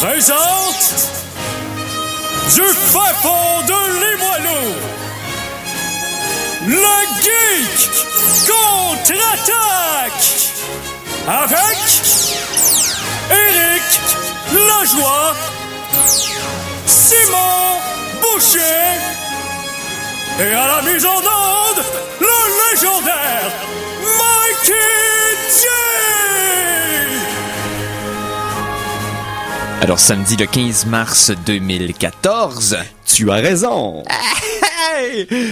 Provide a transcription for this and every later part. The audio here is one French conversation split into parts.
présente du fin fond de Limoilou, le Geek contre-attaque avec Éric Lajoie, Simon Boucher et à la mise en onde, le légendaire Mikey J. Alors, samedi le 15 mars 2014... Tu as raison!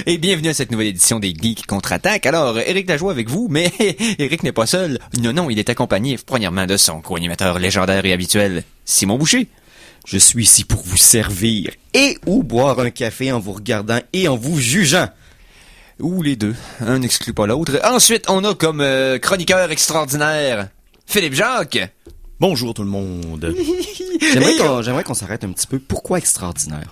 Et bienvenue à cette nouvelle édition des Geeks contre-attaque. Alors, Éric Lajoie avec vous, mais Éric n'est pas seul. Non, il est accompagné, premièrement, de son co-animateur légendaire et habituel, Simon Boucher. Je suis ici pour vous servir et ou boire un café en vous regardant et en vous jugeant. Ou les deux, un n'exclut pas l'autre. Ensuite, on a comme chroniqueur extraordinaire, Philippe Jacques. Bonjour tout le monde. J'aimerais qu'on s'arrête un petit peu. Pourquoi extraordinaire?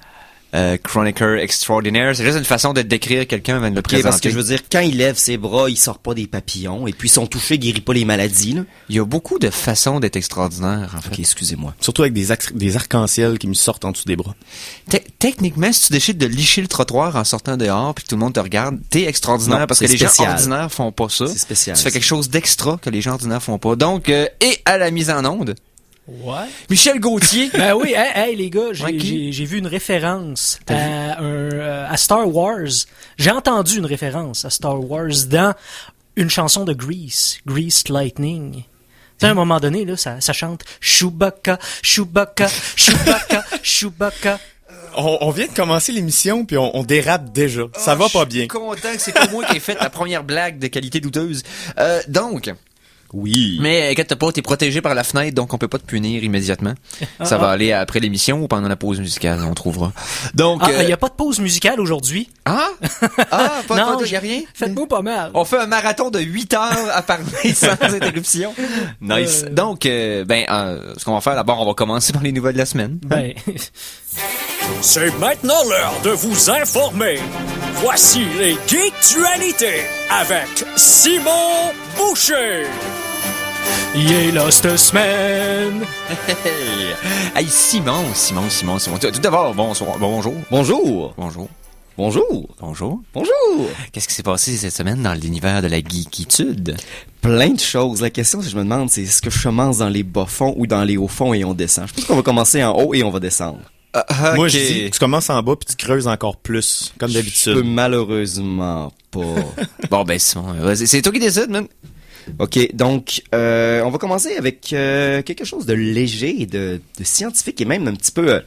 Chroniqueur extraordinaire, c'est juste une façon de décrire quelqu'un avant de le présenter. Parce que je veux dire, quand il lève ses bras, il sort pas des papillons, et puis son toucher guérit pas les maladies, là. Il y a beaucoup de façons d'être extraordinaire, en fait. Ok, excusez-moi. Surtout avec des arcs-en-ciel qui me sortent en dessous des bras. Techniquement, si tu décides de licher le trottoir en sortant dehors puis que tout le monde te regarde, t'es extraordinaire, non, parce que les spécial. gens ordinaires font pas ça. C'est spécial. Tu fais quelque chose d'extra que les gens ordinaires font pas. Donc, et à la mise en onde, Ouais. Michel Gauthier. Ben oui, hey les gars, Ouais, j'ai vu une référence à Star Wars. J'ai entendu une référence à Star Wars dans une chanson de Greased Lightning. Tu sais, à un moment donné, là, ça chante Chewbacca, Chewbacca, Chewbacca, Chewbacca. On vient de commencer l'émission puis on dérape déjà. Ça va pas bien. Je suis content que c'est pas moi qui ai fait la première blague de qualité douteuse. Donc... Oui. Mais inquiète pas, t'es protégé par la fenêtre, donc on peut pas te punir immédiatement. Ça va aller après l'émission ou pendant la pause musicale, on trouvera. Donc, y a pas de pause musicale aujourd'hui. Pas y a rien? Faites-moi pas mal. On fait un marathon de 8 heures à parler sans interruption. Nice. Donc, ce qu'on va faire d'abord, on va commencer par les nouvelles de la semaine. Ben... C'est maintenant l'heure de vous informer. Voici les Geektualités avec Simon Boucher. Il est là cette semaine. Hey, Simon. Tout d'abord, bonjour. Bonjour. Bonjour. Bonjour. Bonjour. Bonjour. Qu'est-ce qui s'est passé cette semaine dans l'univers de la geekitude? Plein de choses. La question, je me demande, c'est est-ce que je commence dans les bas-fonds ou dans les hauts-fonds et on descend? Je pense qu'on va commencer en haut et on va descendre. Okay. Moi, je dis, tu commences en bas puis tu creuses encore plus, comme Je d'habitude. peux malheureusement pas. Bon, ben, Simon, c'est toi qui décides, man. Ok, donc on va commencer avec quelque chose de léger et de scientifique et même un petit peu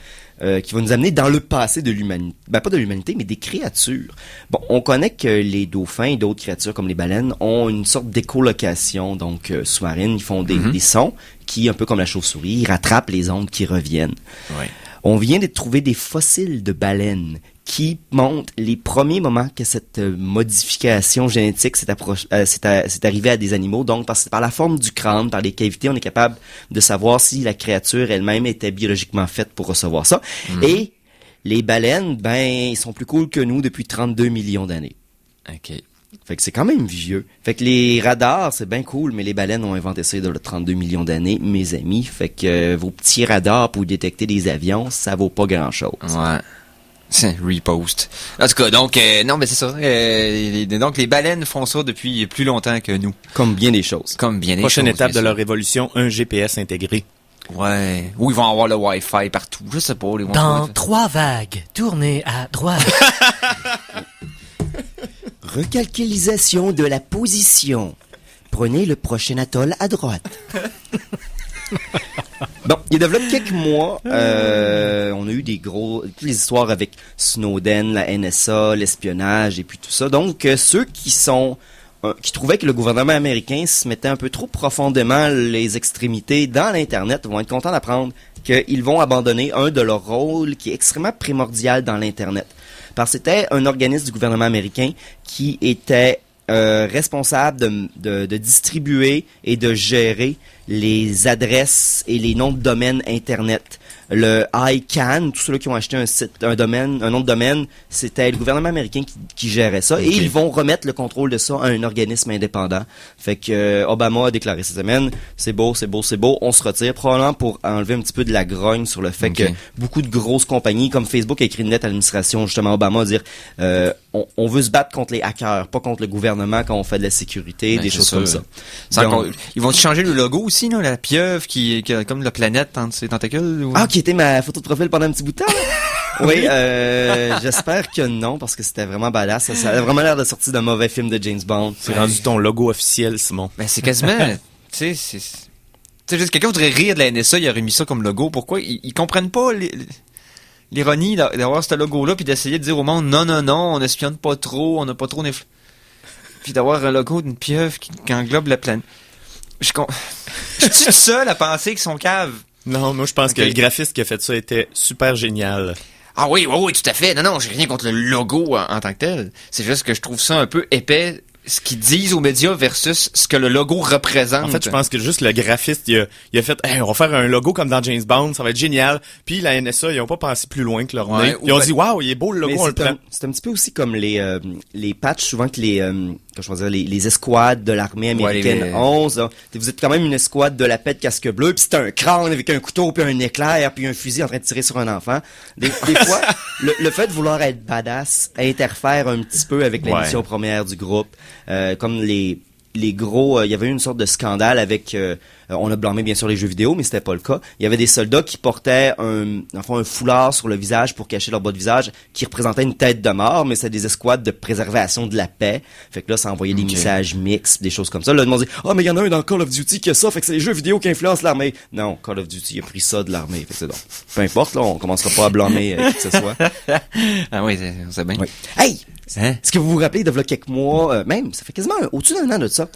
qui va nous amener dans le passé de l'humanité. Ben pas de l'humanité, mais des créatures. Bon, on connaît que les dauphins et d'autres créatures comme les baleines ont une sorte d'écholocation, donc sous-marine. Ils font des sons qui, un peu comme la chauve-souris, ils rattrapent les ondes qui reviennent. Ouais. On vient de trouver des fossiles de baleines qui montrent les premiers moments que cette modification génétique s'est arrivée à des animaux. Donc, par la forme du crâne, par les cavités, on est capable de savoir si la créature elle-même était biologiquement faite pour recevoir ça. Et les baleines, ils sont plus cool que nous depuis 32 millions d'années. OK. Fait que c'est quand même vieux. Fait que les radars, c'est bien cool, mais les baleines ont inventé ça il y a 32 millions d'années, mes amis. Fait que vos petits radars pour détecter des avions, ça vaut pas grand-chose. Ouais. C'est repost. En tout cas, donc, non, mais c'est ça. Donc, les baleines font ça depuis plus longtemps que nous. Comme bien des choses. Prochaine étape de leur évolution, un GPS intégré. Ouais. Ou ils vont avoir le Wi-Fi partout. Je sais pas. Ils vont Dans 3 vagues, tournez à droite. Recalculisation de la position. Prenez le prochain atoll à droite. Bon, il développe quelques mois. On a eu toutes les histoires avec Snowden, la NSA, l'espionnage et puis tout ça. Donc, ceux qui trouvaient que le gouvernement américain se mettait un peu trop profondément les extrémités dans l'Internet vont être contents d'apprendre qu'ils vont abandonner un de leurs rôles qui est extrêmement primordial dans l'Internet. Parce que c'était un organisme du gouvernement américain qui était responsable de distribuer et de gérer les adresses et les noms de domaines Internet. Le ICANN, tous ceux-là qui ont acheté un nom de domaine, c'était le gouvernement américain qui gérait ça. Et ils vont remettre le contrôle de ça à un organisme indépendant. Fait que Obama a déclaré cette semaine, c'est beau, on se retire, probablement pour enlever un petit peu de la grogne sur le fait que beaucoup de grosses compagnies, comme Facebook, a écrit une lettre à l'administration, justement, Obama, à dire on veut se battre contre les hackers, pas contre le gouvernement quand on fait de la sécurité, des choses comme ça. Ils vont changer le logo aussi, là, la pieuvre qui a comme la planète entre ses tentacules? Ou... Ah, qui était ma photo de profil pendant un petit bout de temps? Oui, j'espère que non, parce que c'était vraiment badass. Ça a vraiment l'air de sortir d'un mauvais film de James Bond. C'est rendu ton logo officiel, Simon. Ben, c'est quasiment, tu sais, c'est juste quelqu'un voudrait rire de la NSA, il aurait mis ça comme logo. Pourquoi? Ils comprennent pas l'ironie d'avoir ce logo-là puis d'essayer de dire au monde, non, on espionne pas trop, on n'a pas trop puis d'avoir un logo d'une pieuvre qui englobe la planète. Je suis seul à penser qu'ils sont caves. Non, moi je pense que le graphiste qui a fait ça était super génial. Ah oui, tout à fait. Non, j'ai rien contre le logo en tant que tel. C'est juste que je trouve ça un peu épais, ce qu'ils disent aux médias versus ce que le logo représente. En fait, je pense que juste le graphiste, il a fait, hey, on va faire un logo comme dans James Bond, ça va être génial. Puis la NSA, ils ont pas pensé plus loin que leur nez. Ils ont dit, waouh, il est beau le logo, on le prend. C'est un petit peu aussi comme les patchs, souvent que les escouades de l'armée américaine 11, là, vous êtes quand même une escouade de la paix de casque bleu, puis c'est un crâne avec un couteau, puis un éclair, puis un fusil en train de tirer sur un enfant. Des fois, le fait de vouloir être badass interfère un petit peu avec la mission première du groupe. Comme les gros, il y avait eu une sorte de scandale avec, on a blâmé bien sûr les jeux vidéo, mais c'était pas le cas. Il y avait des soldats qui portaient un foulard sur le visage pour cacher leur bas de visage, qui représentait une tête de mort, mais c'était des escouades de préservation de la paix. Fait que là, ça envoyait des messages mixtes, des choses comme ça. Là, le monde dit, mais il y en a un dans Call of Duty qui a ça, fait que c'est les jeux vidéo qui influencent l'armée. Non, Call of Duty a pris ça de l'armée. Fait que c'est donc. Peu importe, là, on commencera pas à blâmer qui que ce soit. Ah oui, c'est bien. Oui. Hey! Hein? Est-ce que vous vous rappelez de quelques mois, même, ça fait quasiment au-dessus d'un an de ça,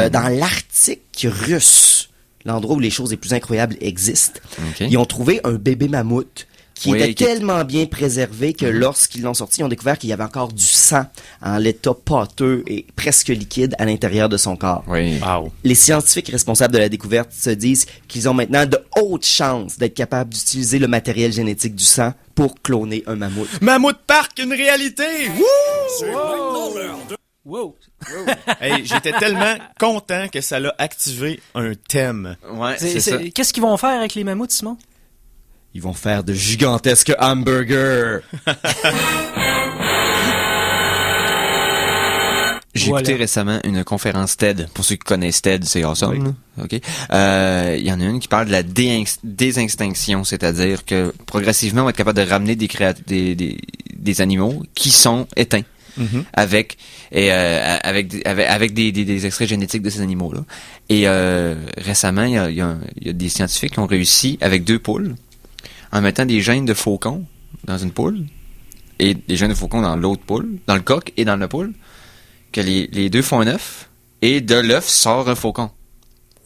dans l'Arctique russe, l'endroit où les choses les plus incroyables existent, ils ont trouvé un bébé mammouth qui était tellement bien préservé que lorsqu'ils l'ont sorti, ils ont découvert qu'il y avait encore du sang en l'état pâteux et presque liquide à l'intérieur de son corps. Oui. Wow. Les scientifiques responsables de la découverte se disent qu'ils ont maintenant de hautes chances d'être capables d'utiliser le matériel génétique du sang pour cloner un mammouth. Mammouth Park, une réalité! Wow! Hey, j'étais tellement content que ça l'a activé un thème. Ouais, c'est ça. Qu'est-ce qu'ils vont faire avec les mammouths, Simon? Ils vont faire de gigantesques hamburgers. J'ai écouté récemment une conférence TED. Pour ceux qui connaissent TED, c'est awesome. Oui. OK. Il y en a une qui parle de la désextinction, c'est-à-dire que progressivement, on va être capable de ramener des animaux qui sont éteints. Avec des extraits génétiques de ces animaux-là. Et récemment, il y a des scientifiques qui ont réussi avec 2 poules, en mettant des gènes de faucon dans une poule et des gènes de faucon dans l'autre poule, dans le coq et dans la poule, que les deux font un œuf et de l'œuf sort un faucon.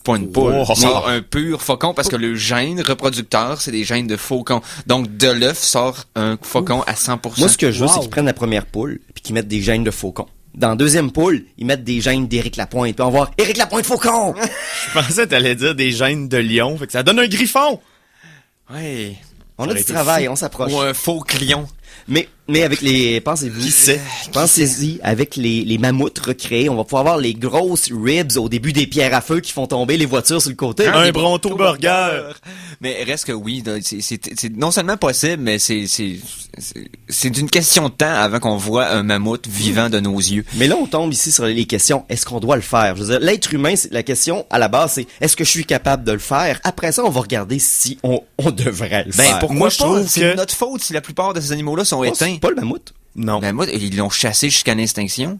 Pas une poule, sort un pur faucon parce que le gène reproducteur, c'est des gènes de faucon. Donc de l'œuf sort un faucon à 100%. Moi, ce que je veux, c'est qu'ils prennent la première poule puis qu'ils mettent des gènes de faucon. Dans la deuxième poule, ils mettent des gènes d'Éric Lapointe. Puis on va voir Éric Lapointe faucon! Je pensais que t'allais dire des gènes de lion, fait que ça donne un griffon! Ouais. On a du travail, on s'approche. Ou un faux clion. Mais avec les, pensez-vous, Qui sait? Pensez-y, avec les mammouths recréés, on va pouvoir avoir les grosses ribs au début des pierres à feu qui font tomber les voitures sur le côté. Un Bronto Burger! Mais reste que oui, c'est non seulement possible, mais c'est une question de temps avant qu'on voit un mammouth vivant de nos yeux. Mais là, on tombe ici sur les questions. Est-ce qu'on doit le faire? Je veux dire, l'être humain, la question à la base, c'est est-ce que je suis capable de le faire? Après ça, on va regarder si on devrait le faire. Pourquoi Moi, pas? je trouve C'est que notre faute si la plupart de ces animaux-là sont éteints. C'est pas le mammouth. non. Ben moi, ils l'ont chassé jusqu'à l'extinction.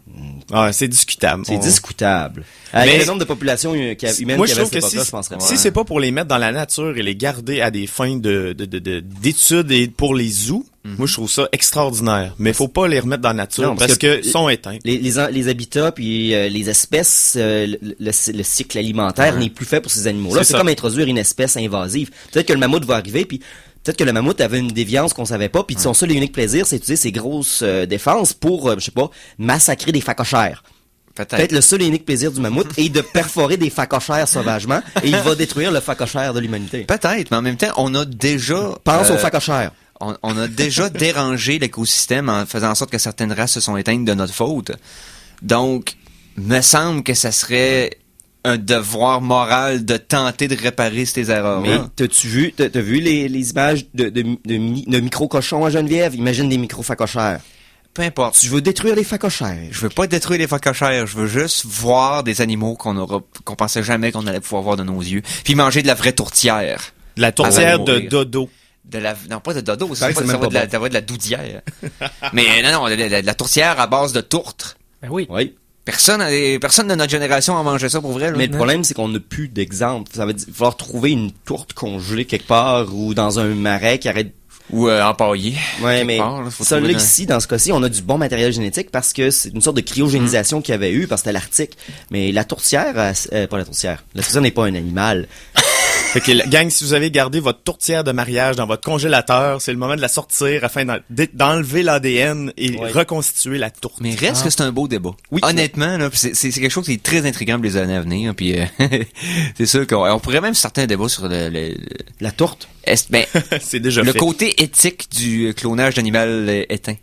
Ah, c'est discutable. C'est discutable. Mais le nombre de populations humaines moi, qu'il je y avait à trouve cette que époque-là, je penserais pas. si c'est pas pour les mettre dans la nature et les garder à des fins d'études et pour les zoos, moi, je trouve ça extraordinaire. Mais faut pas les remettre dans la nature Non, parce que sont éteints. Les habitats puis les espèces, le cycle alimentaire n'est plus fait pour ces animaux-là. C'est ça. comme introduire une espèce invasive. Peut-être que le mammouth va arriver puis peut-être que le mammouth avait une déviance qu'on savait pas puis son seul et unique plaisir, c'est d'utiliser ses grosses défenses pour, je sais pas, massacrer des phacochères. Peut-être le seul et unique plaisir du mammouth est de perforer des phacochères sauvagement et il va détruire le phacochère de l'humanité. Peut-être, mais en même temps, on a déjà... Pense aux phacochères. On a déjà dérangé l'écosystème en faisant en sorte que certaines races se sont éteintes de notre faute. Donc, me semble que ça serait un devoir moral de tenter de réparer ces erreurs. Mais t'as vu les images de micro-cochons à Geneviève? Imagine des micro-phacochères. Peu importe. Tu veux détruire les phacochères. Je veux pas détruire les phacochères, je veux juste voir des animaux qu'on pensait jamais qu'on allait pouvoir voir de nos yeux. Puis manger de la vraie tourtière. De la tourtière de dodo. Non, pas de dodo, ça va de la doudière. Mais non, la tourtière à base de tourte. Ben oui. Oui. Personne de notre génération a mangé ça pour vrai, là. Mais le problème, c'est qu'on n'a plus d'exemple. Ça veut dire, il va falloir trouver une tourte congelée quelque part ou dans un marais qui arrête. Ou empaillé. Ouais, mais ça là, trouver ici, dans ce cas-ci, on a du bon matériel génétique parce que c'est une sorte de cryogénisation qu'il y avait eu parce que c'était l'Arctique. Mais la tourtière, pas la tourtière. La tourtière n'est pas un animal. Fait que, gang, si vous avez gardé votre tourtière de mariage dans votre congélateur, c'est le moment de la sortir afin d'enlever l'ADN et reconstituer la tourte. Mais reste que c'est un beau débat. Oui, honnêtement, là, c'est quelque chose qui est très intriguant pour les années à venir. Puis c'est sûr qu'on pourrait même starter un débat sur la tourte. C'est déjà le fait. côté éthique du clonage d'animal éteint.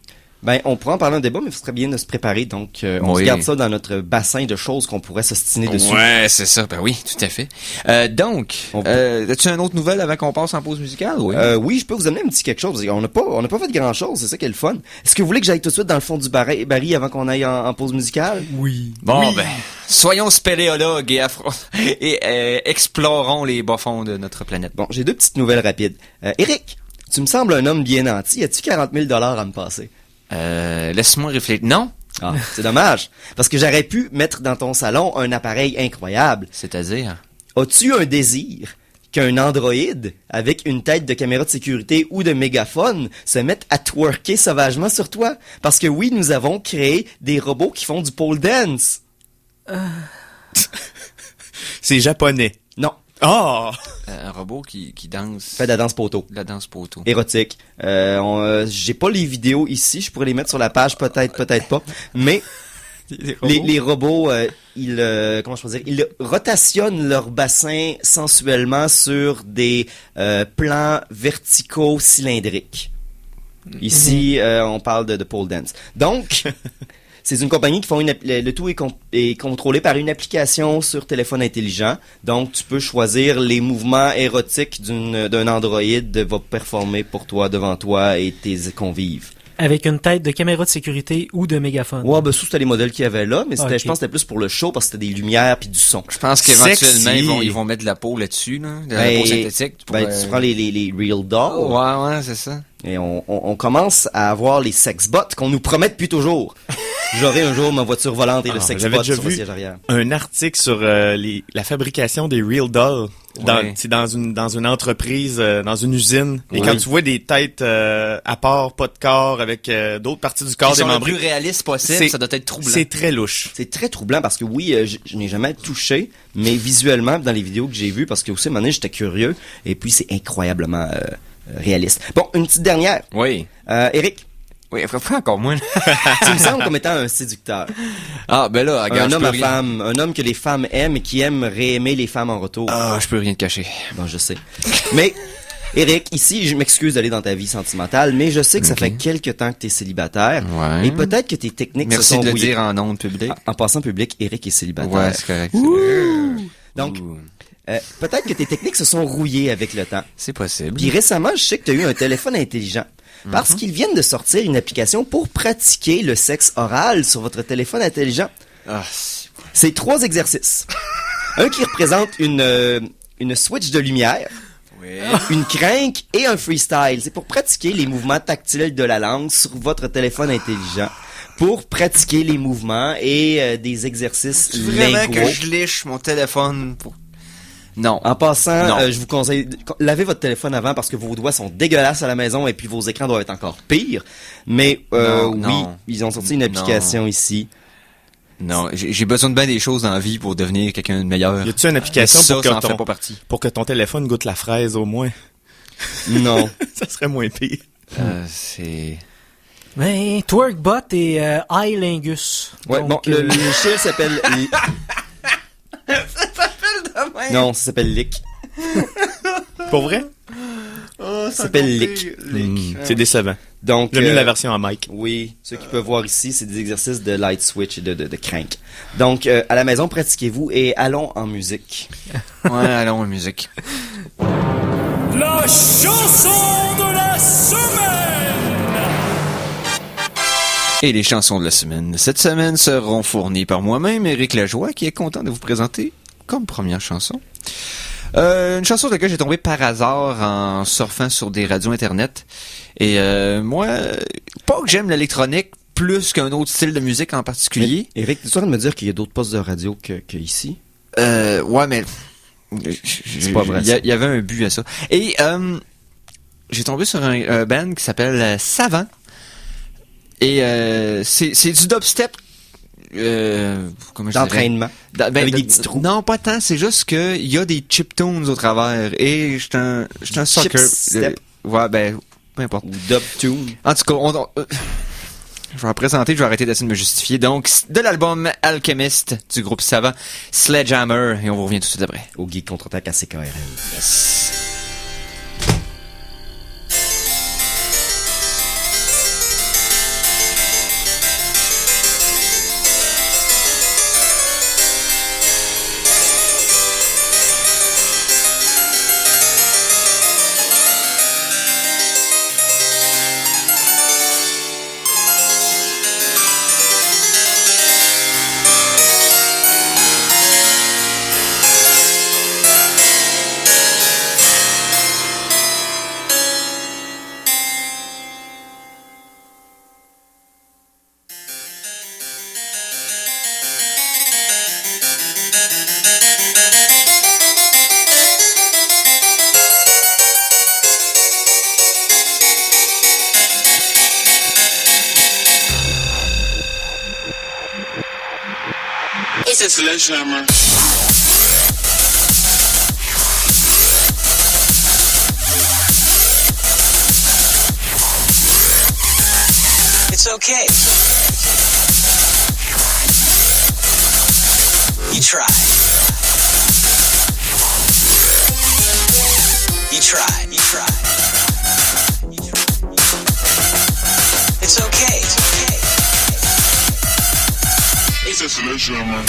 Ben, on pourrait en parler un débat, mais ce serait bien de se préparer. Donc, on se garde ça dans notre bassin de choses qu'on pourrait s'ostiner dessus. Ouais, c'est ça. Ben oui, tout à fait. Donc, as-tu une autre nouvelle avant qu'on passe en pause musicale? Oui. Oui, je peux vous amener un petit quelque chose. On n'a pas fait grand chose. C'est ça qui est le fun. Est-ce que vous voulez que j'aille tout de suite dans le fond du baril avant qu'on aille en pause musicale? Oui. Bon, ben, soyons spéléologues et explorons les bas-fonds de notre planète. Bon, j'ai deux petites nouvelles rapides. Eric, tu me sembles un homme bien nanti. As-tu 40 000 à me passer? Laisse-moi réfléchir. Non? Ah, c'est dommage. Parce que j'aurais pu mettre dans ton salon un appareil incroyable. C'est-à-dire? As-tu un désir qu'un androïde, avec une tête de caméra de sécurité ou de mégaphone, se mette à twerker sauvagement sur toi? Parce que oui, nous avons créé des robots qui font du pole dance. C'est japonais. Non. Ah! Un robot qui danse. Fait de la danse poteau. La danse poteau. Érotique. J'ai pas les vidéos ici, je pourrais les mettre sur la page, peut-être pas. Mais les robots, ils rotationnent leur bassin sensuellement sur des plans verticaux cylindriques. Ici, on parle de pole dance. Donc, c'est une compagnie qui font le tout est contrôlé par une application sur téléphone intelligent. Donc, tu peux choisir les mouvements érotiques d'un androïde va performer pour toi, devant toi et tes convives. Avec une tête de caméra de sécurité ou de mégaphone. Ouais, ben, c'était les modèles qu'il y avait là, mais je pense que c'était plus pour le show parce que c'était des lumières puis du son. Je pense qu'éventuellement, ils vont mettre de la peau là-dessus, là. De la peau synthétique. Tu prends les Real Dolls. Ouais, c'est ça. Et on commence à avoir les sexbots qu'on nous promet depuis toujours. J'aurai un jour ma voiture volante et le sexbot sur le siège arrière. Un article sur la fabrication des Real Dolls. C'est dans une entreprise, dans une usine. Et quand tu vois des têtes à part, pas de corps, avec d'autres parties du corps des membres. Le plus réaliste possible, ça doit être troublant. C'est très louche. C'est très troublant parce que oui, je n'ai jamais touché, mais visuellement, dans les vidéos que j'ai vues, parce que aussi, à un moment donné, j'étais curieux, et puis c'est incroyablement réaliste. Bon, une petite dernière. Oui. Eric. Oui, pas encore moins. Tu me sembles comme étant un séducteur. Ah, ben là, regarde, un homme que les femmes aiment et qui aime réaimer les femmes en retour. Ah, je peux rien te cacher. Bon, je sais. Mais, Eric, ici, je m'excuse d'aller dans ta vie sentimentale, mais je sais que ça fait quelque temps que t'es célibataire. Ouais. Et peut-être que tes techniques se sont Merci de le rouillées. dire en ondes publiques. En passant public, Eric est célibataire. Ouais, c'est correct. Donc, peut-être que tes techniques se sont rouillées avec le temps. C'est possible. Puis récemment, je sais que tu as eu un téléphone intelligent. Parce qu'ils viennent de sortir une application pour pratiquer le sexe oral sur votre téléphone intelligent. Ah, c'est 3 exercices. Un qui représente une switch de lumière, une crank et un freestyle. C'est pour pratiquer les mouvements tactiles de la langue sur votre téléphone intelligent. Pour pratiquer les mouvements et des exercices linguaux. Vraiment que je liche mon téléphone pour... Non. En passant, je vous conseille, lavez votre téléphone avant parce que vos doigts sont dégueulasses à la maison et puis vos écrans doivent être encore pires. Mais ils ont sorti une application ici. Non, j'ai besoin de bien des choses dans la vie pour devenir quelqu'un de meilleur. Y a-tu une application pour que ton téléphone goûte la fraise au moins? Non. Ça serait moins pire. C'est... Ben, Twerkbot et iLingus. Ouais, Donc, bon, le logiciel s'appelle... Non, ça s'appelle Lick. Pour vrai? Ça s'appelle Lick. C'est décevant. Donc, J'aime mieux la version en mic. Oui, ceux qui peuvent voir ici, c'est des exercices de light switch et de crank. Donc, à la maison, pratiquez-vous et allons en musique. Ouais, allons en musique. La chanson de la semaine. Et les chansons de la semaine. Cette semaine seront fournies par moi-même, Éric Lajoie, qui est content de vous présenter comme première chanson. Une chanson de laquelle j'ai tombé par hasard en surfant sur des radios internet. Et moi, pas que j'aime l'électronique plus qu'un autre style de musique en particulier. Mais, Eric, tu es en train de me dire qu'il y a d'autres postes de radio que ici? Ouais, mais... C'est pas vrai, Il y avait un but à ça. Et j'ai tombé sur un band qui s'appelle Savant. Et c'est du dubstep. Comment je dirais? D'entraînement. Avec des petits trous. Non, pas tant. C'est juste que il y a des chiptunes au travers. Et j'étais un sucker. Chipstep. Ouais, ben, peu importe. Ou dub tune. En tout cas, je vais en présenter, je vais arrêter d'essayer de me justifier. Donc, de l'album Alchemist du groupe Savant, Sledgehammer, et on vous revient tout de suite après. Au Geek contre-attaque à CKRL. Yes. It's a sledgehammer. It's okay. You try. You try. You try. It's okay. It's okay. It's a sledgehammer.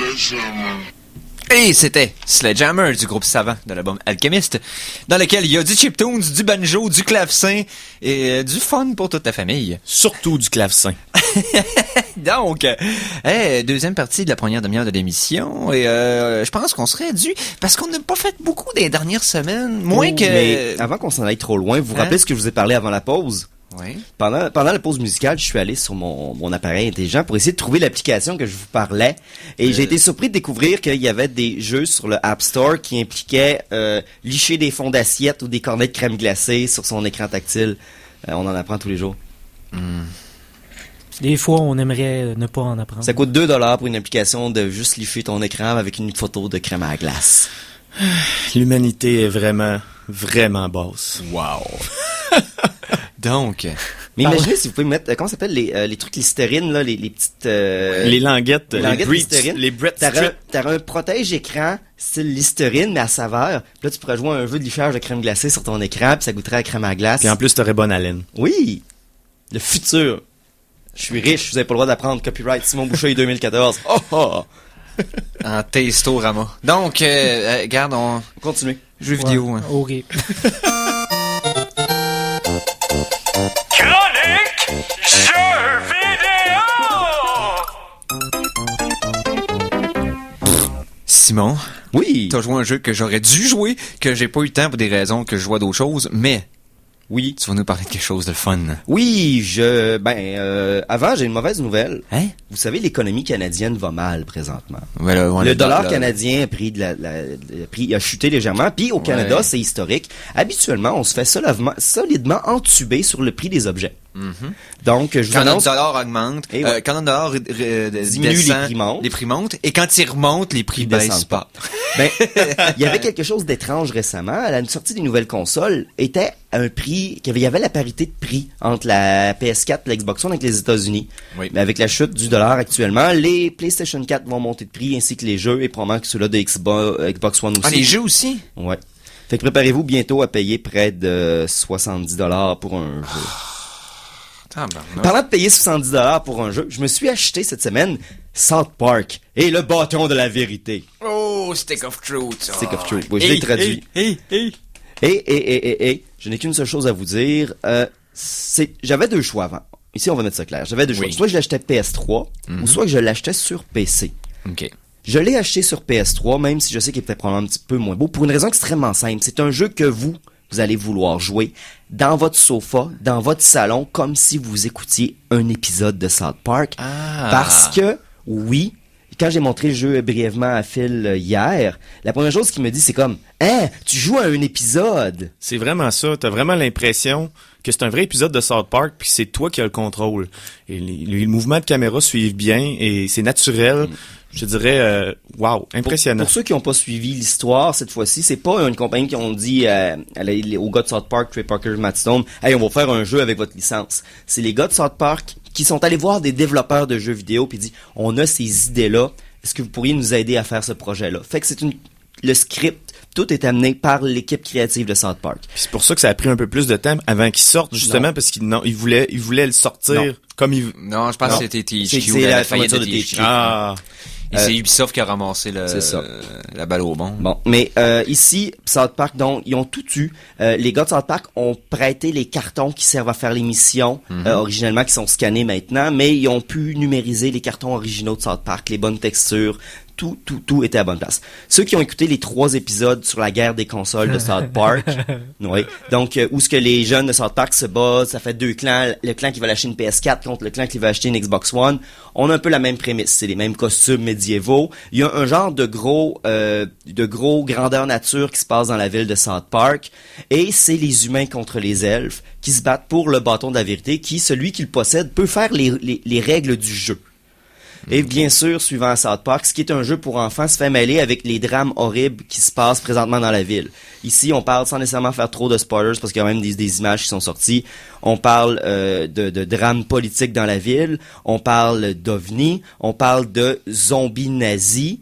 Sledgehammer. Et c'était Sledgehammer du groupe Savant de l'album Alchemist, dans lequel il y a du chiptunes, du banjo, du clavecin et du fun pour toute la famille. Surtout du clavecin. Donc, deuxième partie de la première demi-heure de l'émission, et je pense qu'on serait dû, parce qu'on n'a pas fait beaucoup des dernières semaines, moins que... Mais avant qu'on s'en aille trop loin, vous vous rappelez ce que je vous ai parlé avant la pause? Oui. Pendant la pause musicale, je suis allé sur mon appareil intelligent pour essayer de trouver l'application que je vous parlais. Et j'ai été surpris de découvrir qu'il y avait des jeux sur le App Store qui impliquaient licher des fonds d'assiette ou des cornets de crème glacée sur son écran tactile. On en apprend tous les jours. Des fois, on aimerait ne pas en apprendre. Ça coûte 2$ pour une application de juste licher ton écran avec une photo de crème à la glace. L'humanité est vraiment, vraiment basse. Wow. Donc... Mais imaginez si vous pouvez mettre, comment ça s'appelle, les trucs Listerine, là, les petites... Les languettes, Listerine. les Brett T'auras un protège-écran style Listerine, mais à saveur. Puis là, tu pourrais jouer à un jeu de lichage de crème glacée sur ton écran, puis ça goûterait à la crème à glace. Puis en plus, t'aurais bonne haleine. Oui! Le futur. Je suis riche, vous avez pas le droit d'apprendre copyright Simon Boucher 2014. Oh oh! En Tastorama. Donc, regarde, on... Continue. Jeux vidéo. Hein. OK. Chronique Jeux vidéo! Simon, Oui! t'as joué à un jeu que j'aurais dû jouer, que j'ai pas eu le temps pour des raisons que je vois d'autres choses, mais Oui. tu vas nous parler de quelque chose de fun. Oui, avant, j'ai une mauvaise nouvelle. Hein? Vous savez, l'économie canadienne va mal présentement. Voilà, on Le est dollar dans- canadien a pris a chuté légèrement. Puis au Canada, Ouais. c'est historique. Habituellement, on se fait solidement entuber sur le prix des objets. Donc, je vous Quand notre annonce... dollar augmente, Et ouais. quand notre dollar Diminue, descend, les prix montent. et quand il remonte, les prix Ils baissent descendent pas. Ben, il y avait quelque chose d'étrange récemment. À la sortie des nouvelles consoles, était à un prix, il y avait la parité de prix entre la PS4 et la Xbox One avec les États-Unis. Oui. Mais avec la chute du dollar actuellement, les PlayStation 4 vont monter de prix ainsi que les jeux et probablement que ceux-là de Xbox One aussi. Ah, les jeux aussi? Ouais. Fait que préparez-vous bientôt à payer près de 70$ pour un jeu. Parlant de payer 70$ pour un jeu, je me suis acheté cette semaine South Park et le bâton de la vérité. Oh, Stick of Truth. Stick of Truth. Oui, je l'ai traduit. Et, je n'ai qu'une seule chose à vous dire. J'avais deux choix avant. Ici, on va mettre ça clair. J'avais deux choix. Oui. Soit je l'achetais PS3, ou soit que je l'achetais sur PC. OK. Je l'ai acheté sur PS3, même si je sais qu'il est peut-être probablement un petit peu moins beau, pour une raison extrêmement simple. C'est un jeu que vous allez vouloir jouer dans votre sofa, dans votre salon, comme si vous écoutiez un épisode de South Park. Ah. Parce que, oui, quand j'ai montré le jeu brièvement à Phil hier, la première chose qu'il me dit, c'est comme, « Hein, tu joues à un épisode! » C'est vraiment ça. T'as vraiment l'impression que c'est un vrai épisode de South Park, puis c'est toi qui as le contrôle. Et les mouvements de caméra suivent bien, et c'est naturel. Je te dirais, wow, impressionnant. Pour ceux qui n'ont pas suivi l'histoire, cette fois-ci, c'est pas une compagnie qui ont dit aux gars de South Park, Trey Parker, Matt Stone, « Hey, on va faire un jeu avec votre licence. » C'est les gars de South Park qui sont allés voir des développeurs de jeux vidéo puis dit, « On a ces idées-là. Est-ce que vous pourriez nous aider à faire ce projet-là? » Fait que le script, tout est amené par l'équipe créative de South Park. Puis c'est pour ça que ça a pris un peu plus de temps avant qu'il sorte, justement, Non. parce qu'il voulait le sortir Non. comme il... Non, je pense Non. que c'était THQ. C'est la faillite fermeture de THQ. Ah, Et c'est Ubisoft qui a ramassé C'est ça. la balle au bon. Bon, mais ici, South Park, donc, ils ont tout eu. Les gars de South Park ont prêté les cartons qui servent à faire les missions, originellement, qui sont scannés maintenant, mais ils ont pu numériser les cartons originaux de South Park, les bonnes textures, tout était à bonne place. Ceux qui ont écouté les 3 épisodes sur la guerre des consoles de South Park, oui, donc où ce que les jeunes de South Park se battent, ça fait 2 clans, le clan qui va lâcher une PS4 contre le clan qui va acheter une Xbox One. On a un peu la même prémisse, c'est les mêmes costumes médiévaux. Il y a un genre de gros grandeur nature qui se passe dans la ville de South Park, et c'est les humains contre les elfes qui se battent pour le bâton de la vérité, qui, celui qui le possède, peut faire les règles du jeu. Et bien sûr, suivant South Park, ce qui est un jeu pour enfants se fait mêler avec les drames horribles qui se passent présentement dans la ville. Ici, on parle sans nécessairement faire trop de spoilers parce qu'il y a même des images qui sont sorties. On parle de drames politiques dans la ville. On parle d'ovnis. On parle de zombies nazis.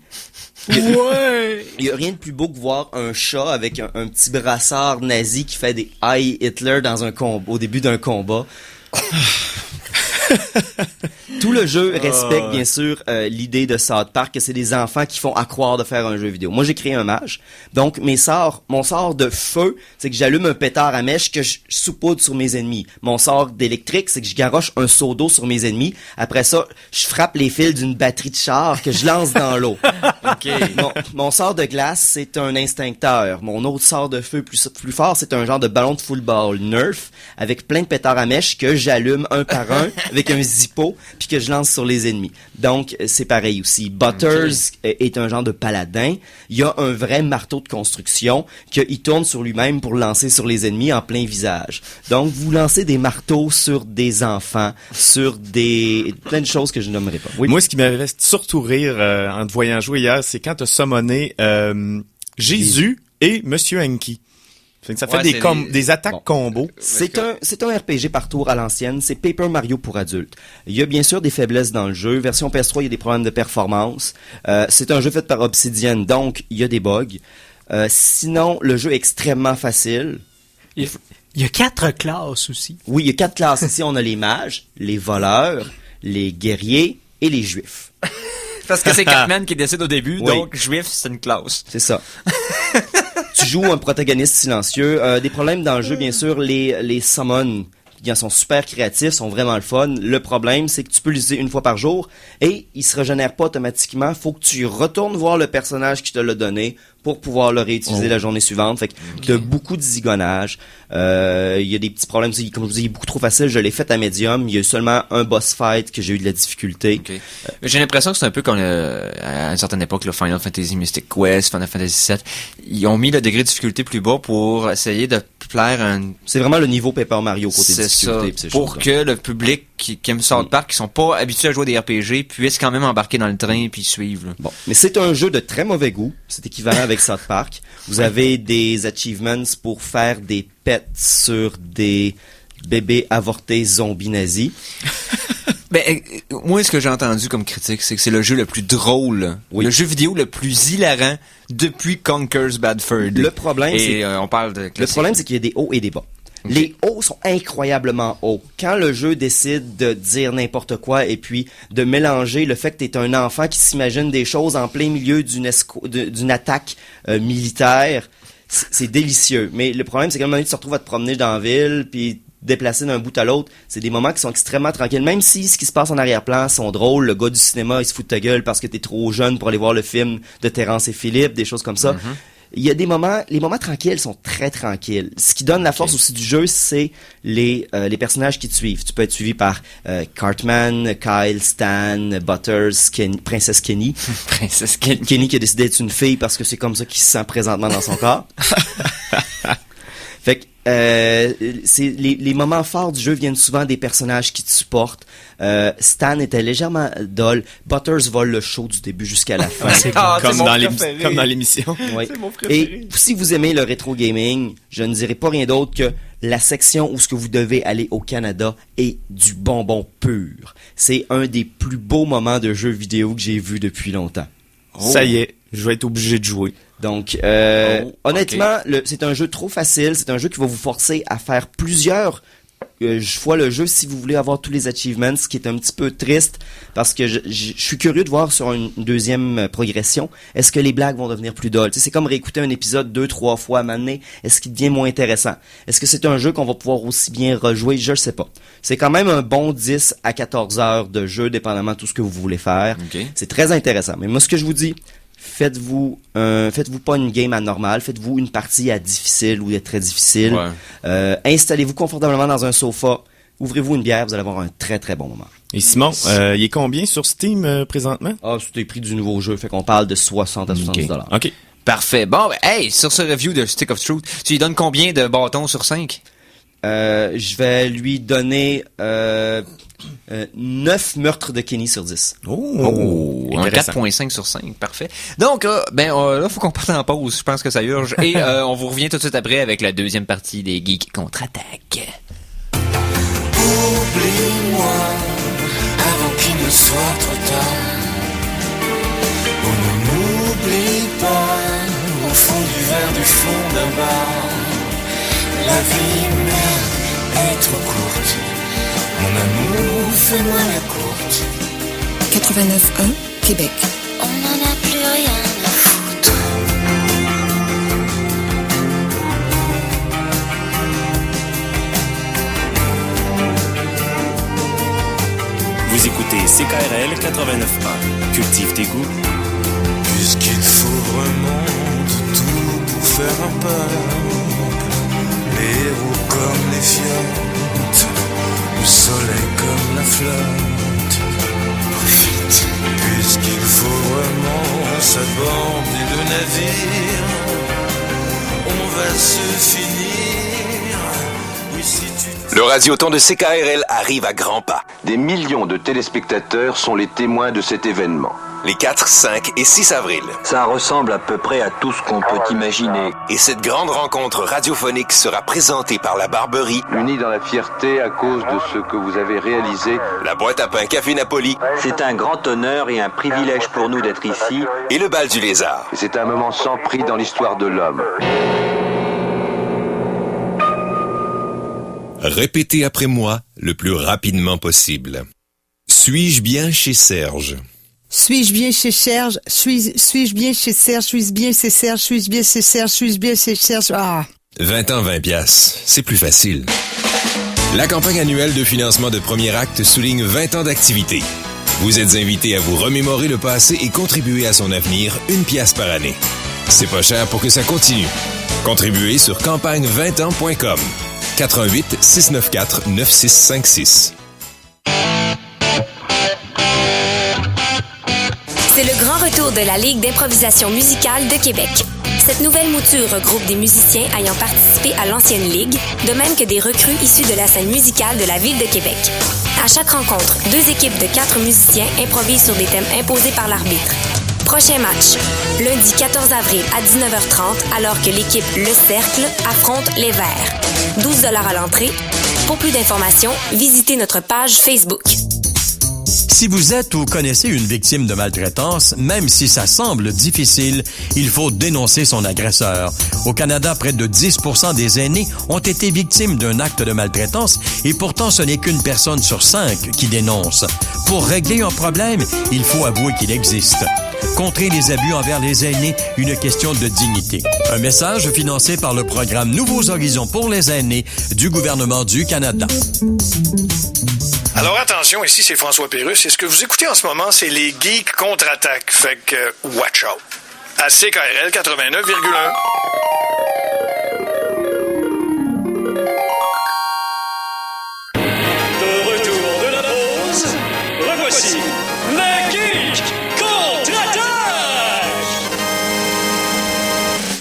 Ouais! Il y a rien de plus beau que voir un chat avec un petit brassard nazi qui fait des Heil Hitler dans un combat, au début d'un combat. Tout le jeu respecte bien sûr l'idée de South Park, que c'est des enfants qui font à croire de faire un jeu vidéo. Moi, j'ai créé un mage, donc mon sort de feu, c'est que j'allume un pétard à mèche que je saupoudre sur mes ennemis. Mon sort d'électrique, c'est que je garoche un seau d'eau sur mes ennemis. Après ça, je frappe les fils d'une batterie de char que je lance dans l'eau. Mon sort de glace, c'est un instincteur. Mon autre sort de feu plus fort, c'est un genre de ballon de football Nerf avec plein de pétards à mèche que j'allume un par un avec un zippo puis que je lance sur les ennemis. Donc, c'est pareil aussi. Butters est un genre de paladin. Il y a un vrai marteau de construction qu'il tourne sur lui-même pour lancer sur les ennemis en plein visage. Donc, vous lancez des marteaux sur des enfants, sur plein de choses que je nommerai pas. Oui. Moi, ce qui m'avait surtout rire en te voyant jouer hier, c'est quand t'as summoné Jésus et Monsieur Enki. Fait que ça fait des attaques combos. C'est un RPG par tour à l'ancienne. C'est Paper Mario pour adultes. Il y a bien sûr des faiblesses dans le jeu. Version PS3, il y a des problèmes de performance. C'est un jeu fait par Obsidian, donc il y a des bugs. Sinon, le jeu est extrêmement facile. Il y a 4 classes aussi. Oui, il y a 4 classes. Ici, on a les mages, les voleurs, les guerriers et les juifs. Parce que c'est Cartman qui décide au début, Oui. donc juif, c'est une classe. C'est ça. Tu joues un protagoniste silencieux. Des problèmes dans le jeu, bien sûr, les summons. Ils sont super créatifs, sont vraiment le fun. Le problème, c'est que tu peux l'utiliser une fois par jour et il se régénère pas automatiquement. Faut que tu retournes voir le personnage qui te l'a donné pour pouvoir le réutiliser la journée suivante. Fait que t'as beaucoup de zigonnage. Il y a des petits problèmes. Comme je vous dis, il est beaucoup trop facile. Je l'ai fait à médium. Il y a eu seulement un boss fight que j'ai eu de la difficulté. Okay. J'ai l'impression que c'est un peu comme à une certaine époque, le Final Fantasy Mystic Quest, Final Fantasy VII. Ils ont mis le degré de difficulté plus bas pour essayer de plaire C'est vraiment le niveau Paper Mario côté difficulté. Ça, pour que le public qui aime South Park, qui sont pas habitués à jouer des RPG, puisse quand même embarquer dans le train puis suivre. Là. Bon, mais c'est un jeu de très mauvais goût. C'est équivalent avec South Park. Vous avez des achievements pour faire des pets sur des bébés avortés zombies nazis. Ben, moi, ce que j'ai entendu comme critique, c'est que c'est le jeu le plus drôle, le jeu vidéo le plus hilarant depuis Conker's Bad Fur 2. Le problème, on parle de classique. Le problème, c'est qu'il y a des hauts et des bas. Okay. Les hauts sont incroyablement hauts. Quand le jeu décide de dire n'importe quoi et puis de mélanger le fait que t'es un enfant qui s'imagine des choses en plein milieu d'une attaque militaire, c'est délicieux. Mais le problème, c'est qu'à un moment donné, tu te retrouves à te promener dans la ville puis déplacer d'un bout à l'autre, c'est des moments qui sont extrêmement tranquilles. Même si ce qui se passe en arrière-plan sont drôles, le gars du cinéma, il se fout de ta gueule parce que t'es trop jeune pour aller voir le film de Terrence et Philippe, des choses comme ça. Il y a des moments, les moments tranquilles sont très tranquilles. Ce qui donne la force aussi du jeu, c'est les personnages qui te suivent. Tu peux être suivi par Cartman, Kyle, Stan, Butters, Princesse Kenny. Princesse Kenny. Kenny qui a décidé d'être une fille parce que c'est comme ça qu'il se sent présentement dans son corps. Fait que les moments forts du jeu viennent souvent des personnages qui te supportent. Stan était légèrement dull. Butters vole le show du début jusqu'à la fin. Comme dans l'émission. Oui. C'est mon préféré. Et si vous aimez le rétro gaming, je ne dirai pas rien d'autre que la section où ce que vous devez aller au Canada est du bonbon pur. C'est un des plus beaux moments de jeux vidéo que j'ai vu depuis longtemps. Ça y est, je vais être obligé de jouer. Donc, honnêtement, c'est un jeu trop facile. C'est un jeu qui va vous forcer à faire plusieurs fois le jeu si vous voulez avoir tous les achievements, ce qui est un petit peu triste parce que je suis curieux de voir sur une deuxième progression, est-ce que les blagues vont devenir plus drôles? C'est comme réécouter un épisode 2-3 fois à m'amener. Est-ce qu'il devient moins intéressant? Est-ce que c'est un jeu qu'on va pouvoir aussi bien rejouer? Je ne sais pas. C'est quand même un bon 10 à 14 heures de jeu, dépendamment de tout ce que vous voulez faire. Okay. C'est très intéressant. Mais moi, ce que je vous dis, faites-vous pas une game anormale, faites-vous une partie à difficile ou à très difficile. Ouais. Installez-vous confortablement dans un sofa, ouvrez-vous une bière, vous allez avoir un très très bon moment. Et Simon, il est combien sur Steam présentement? Ah, c'est le prix du nouveau jeu, fait qu'on parle de 60 à 70 $. OK. Parfait. Bon, hey, sur ce review de Stick of Truth, tu lui donnes combien de bâtons sur 5? Je vais lui donner 9 meurtres de Kenny sur 10. Un 4.5 sur 5, parfait. Donc, là, faut qu'on parte en pause, je pense que ça urge. Et on vous revient tout de suite après avec la deuxième partie des Geeks contre-attaque. Oublie-moi avant qu'il ne soit trop tard. Oh, ne m'oublie pas au fond du verre du fond d'un bar. La vie merde est trop courte. Mon amour, fais-moi la courte. 89.1, Québec. On n'en a plus rien à foutre. Vous écoutez CKRL 89.1. Cultive tes goûts. Puisqu'il faut vraiment de tout pour faire un peuple. Les héros comme les fiottes, le soleil comme la flotte. Profite. Puisqu'il faut vraiment s'aborder le navire, on va se finir. Oui, si tu... Le radioton de CKRL arrive à grands pas. Des millions de téléspectateurs sont les témoins de cet événement. Les 4, 5 et 6 avril. Ça ressemble à peu près à tout ce qu'on peut imaginer. Et cette grande rencontre radiophonique sera présentée par la Barberie, unie dans la fierté à cause de ce que vous avez réalisé. La boîte à pain Café Napoli. C'est un grand honneur et un privilège pour nous d'être ici. Et le bal du Lézard. C'est un moment sans prix dans l'histoire de l'homme. Répétez après moi le plus rapidement possible. Suis-je bien chez Serge? Suis-je bien chez Serge? Suis-je bien chez Serge? Suis-je bien chez Serge? Suis-je bien chez Serge? Suis-je bien chez Serge? Ah! 20 ans, 20 piastres. C'est plus facile. La campagne annuelle de financement de Premier Acte souligne 20 ans d'activité. Vous êtes invité à vous remémorer le passé et contribuer à son avenir 1 piastre par année. C'est pas cher pour que ça continue. Contribuez sur campagne20ans.com. 88 694 9656. C'est le grand retour de la Ligue d'improvisation musicale de Québec. Cette nouvelle mouture regroupe des musiciens ayant participé à l'ancienne Ligue, de même que des recrues issus de la scène musicale de la Ville de Québec. À chaque rencontre, 2 équipes de 4 musiciens improvisent sur des thèmes imposés par l'arbitre. Prochain match, lundi 14 avril à 19h30, alors que l'équipe Le Cercle affronte les Verts. 12 $ à l'entrée. Pour plus d'informations, visitez notre page Facebook. Si vous êtes ou connaissez une victime de maltraitance, même si ça semble difficile, il faut dénoncer son agresseur. Au Canada, près de 10% des aînés ont été victimes d'un acte de maltraitance et pourtant ce n'est qu'une personne sur 5 qui dénonce. Pour régler un problème, il faut avouer qu'il existe. Contrer les abus envers les aînés, une question de dignité. Un message financé par le programme Nouveaux Horizons pour les aînés du gouvernement du Canada. Alors attention, ici c'est François Pérusse et ce que vous écoutez en ce moment, c'est les Geeks contre-attaque. Fait que watch out. À CKRL 89,1. De retour de la pause, revoici les Geeks contre-attaque!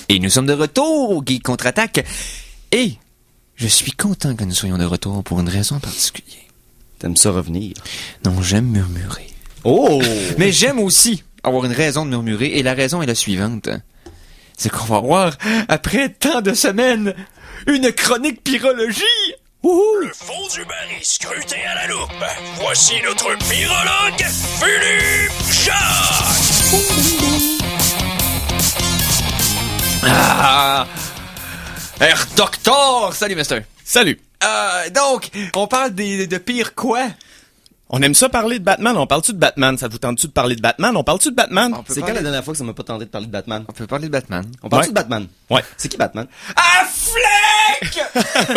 Et nous sommes de retour au Geek contre-attaque. Et je suis content que nous soyons de retour pour une raison particulière. T'aimes ça revenir? Non, j'aime murmurer. Oh! Mais j'aime aussi avoir une raison de murmurer, et la raison est la suivante. C'est qu'on va voir, après tant de semaines, une chronique pyrologie! Wouhou! Le fond du baril scruté à la loupe. Voici notre pyrologue, Philippe Jacques! Ah! Herr Doctor! Salut, Mister! Salut! Donc, on parle de pire quoi? On aime ça parler de Batman. On parle-tu de Batman? Ça vous tente-tu de parler de Batman? On parle-tu de Batman? C'est quand la dernière fois que ça m'a pas tenté de parler de Batman? On peut parler de Batman. On parle-tu de Batman? Ouais. C'est qui Batman? Affleck!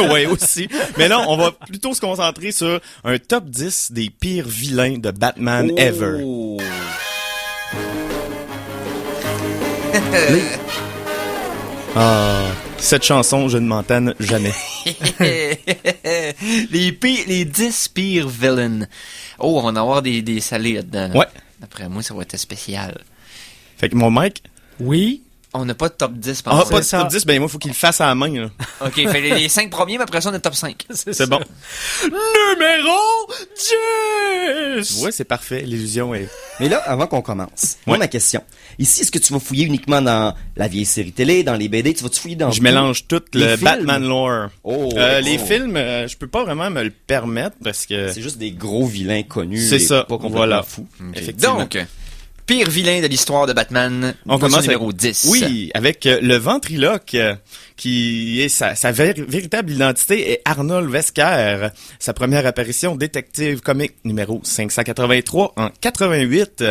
Ouais, aussi. Mais non, on va plutôt se concentrer sur un top 10 des pires vilains de Batman ever. Cette chanson, je ne m'entends jamais. les 10 pires villains. Oh, on va en avoir des salés là-dedans. Ouais. D'après moi, ça va être spécial. Fait que mon mec. Oui. On n'a pas de top 10 pendant ça. Pas de top 10, ben moi, il faut qu'il le fasse à la main, là. OK, fait les 5 premiers, mais après ça, on est top 5. C'est bon. Numéro 10! Ouais, c'est parfait. L'illusion est... Mais là, avant qu'on commence, moi, ma question. Ici, est-ce que tu vas fouiller uniquement dans la vieille série télé, dans les BD? Tu vas-tu fouiller dans... Je mélange tout le films? Batman lore. Les oh. films, je peux pas vraiment me le permettre parce que... C'est juste des gros vilains connus. C'est ça, pas complètement voilà. fou. Okay. Effectivement. Donc, pire vilain de l'histoire de Batman. On commence numéro avec, 10. Oui, avec le ventriloque, qui est sa véritable identité est Arnold Wesker. Sa première apparition, Détective Comics numéro 583 en 88.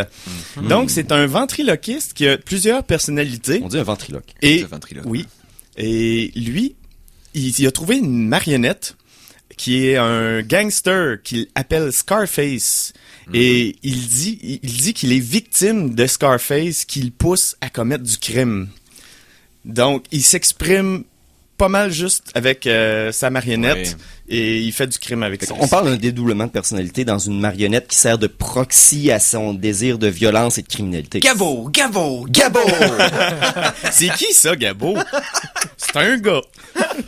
Donc, c'est un ventriloquiste qui a plusieurs personnalités. On dit un ventriloque. Et, oui. Et lui, il a trouvé une marionnette qui est un gangster qu'il appelle Scarface. Et il dit qu'il est victime de Scarface qu'il pousse à commettre du crime. Donc, il s'exprime pas mal juste avec sa marionnette et il fait du crime avec ça. On parle d'un dédoublement de personnalité dans une marionnette qui sert de proxy à son désir de violence et de criminalité. Gabo! C'est qui ça, Gabo? C'est un gars.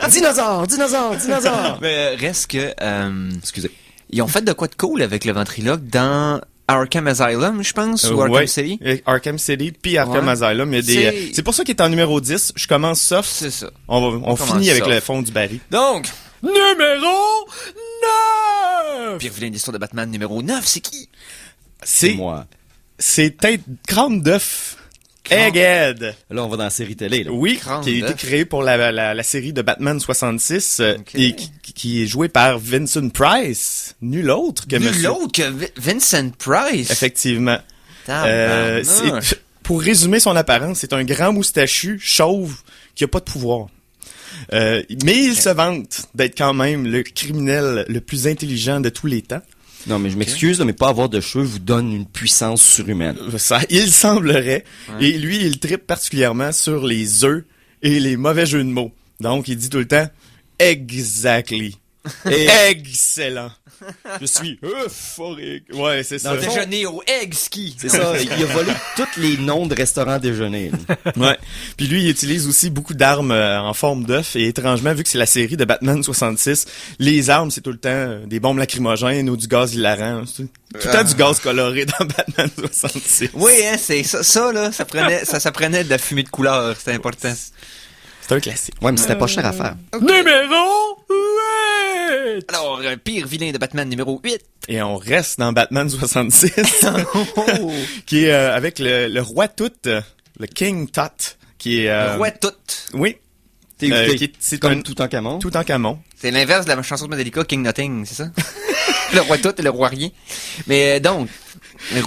Dinosaure! Mais reste que... Excusez. Ils ont fait de quoi de cool avec le ventriloque dans Arkham Asylum, je pense, ou Arkham City. Arkham City, puis Arkham Asylum. Il y a des, c'est pour ça qu'il est en numéro 10. Je commence soft. C'est ça. On finit avec le fond du baril. Donc, numéro 9! Pire vilain de l'histoire de Batman numéro 9, c'est qui? C'est moi. C'est tête crâne d'œuf. Egghead. Là, on va dans la série télé. Là. Oui, qui a été créé pour la série de Batman 66 et qui est joué par Vincent Price. Nul autre que Vincent Price. Effectivement. Pour résumer son apparence, c'est un grand moustachu chauve qui a pas de pouvoir. Mais il se vante d'être quand même le criminel le plus intelligent de tous les temps. Non, mais je m'excuse, mais pas avoir de cheveux vous donne une puissance surhumaine. Ça, il semblerait. Ouais. Et lui, il trippe particulièrement sur les œufs et les mauvais jeux de mots. Donc, il dit tout le temps « Exactly ». Excellent. Je suis euphorique. Ouais, c'est ça. Déjeuner au Egg Ski. C'est ça. Il a volé tous les noms de restaurants déjeuner. Ouais. Puis lui, il utilise aussi beaucoup d'armes en forme d'œuf. Et étrangement, vu que c'est la série de Batman 66, les armes, c'est tout le temps des bombes lacrymogènes ou du gaz hilarant. Tout le temps du gaz coloré dans Batman 66. Oui, hein, c'est ça là. Ça prenait de la fumée de couleur. C'était important. C'est un classique. Ouais, mais c'était pas cher à faire. Okay. Numéro 8! Alors, un pire vilain de Batman numéro 8. Et on reste dans Batman 66. Qui est avec le roi Tout, le King Tut. Qui est, le roi Tout. Oui. C'est comme Toutankhamon. Toutankhamon. C'est l'inverse de la chanson de Metallica, King Nothing, c'est ça? Le roi Tout et le roi Rien. Mais donc...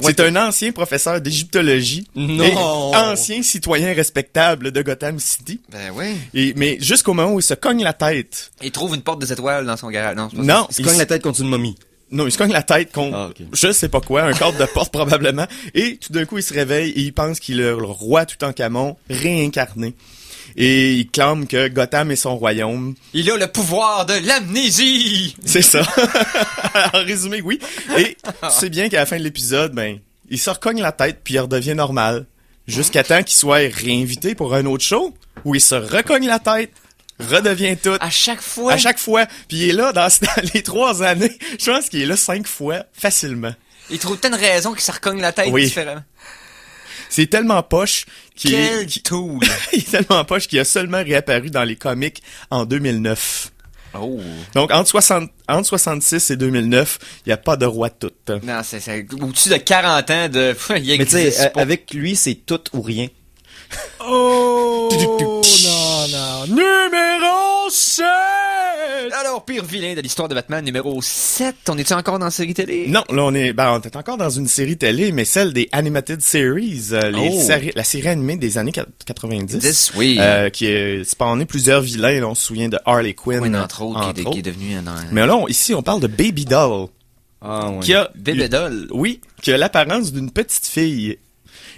C'est un ancien professeur d'égyptologie. Et ancien citoyen respectable de Gotham City. Ben oui. Mais jusqu'au moment où il se cogne la tête. Il trouve une porte des étoiles dans son garage. Non, il se cogne la tête contre une momie. Non, il se cogne la tête contre, je sais pas quoi, un cadre de porte probablement. Et tout d'un coup, il se réveille et il pense qu'il est le roi Toutankhamon réincarné. Et il clame que Gotham est son royaume. Il a le pouvoir de l'amnésie! C'est ça. En résumé, oui. Et c'est bien qu'à la fin de l'épisode, il se recogne la tête puis il redevient normal. Jusqu'à temps qu'il soit réinvité pour un autre show, où il se recogne la tête, redevient tout. À chaque fois? À chaque fois. Puis il est là dans les 3 années. Je pense qu'il est là 5 fois, facilement. Il trouve tellement de raisons qu'il se recogne la tête différemment. C'est tellement poche qu'il Quel tool! Il est tellement poche qu'il a seulement réapparu dans les comics en 2009. Oh. Donc, entre 66 et 2009, il n'y a pas de roi Tout. Non, c'est au-dessus de 40 ans de... Mais tu sais, avec lui, c'est tout ou rien. Oh! non. Numéro 7! Alors, pire vilain de l'histoire de Batman, numéro 7. On est-tu encore dans la série télé? Non, là, on est encore dans une série télé, mais celle des Animated Series. La série animée des années 90. Oui. Qui est spawné plusieurs vilains. Là, on se souvient de Harley Quinn. Oui, entre autres, qui est devenu un... Mais là, ici, on parle de Baby Doll. Ah, oui. Baby Doll? Oui, qui a l'apparence d'une petite fille.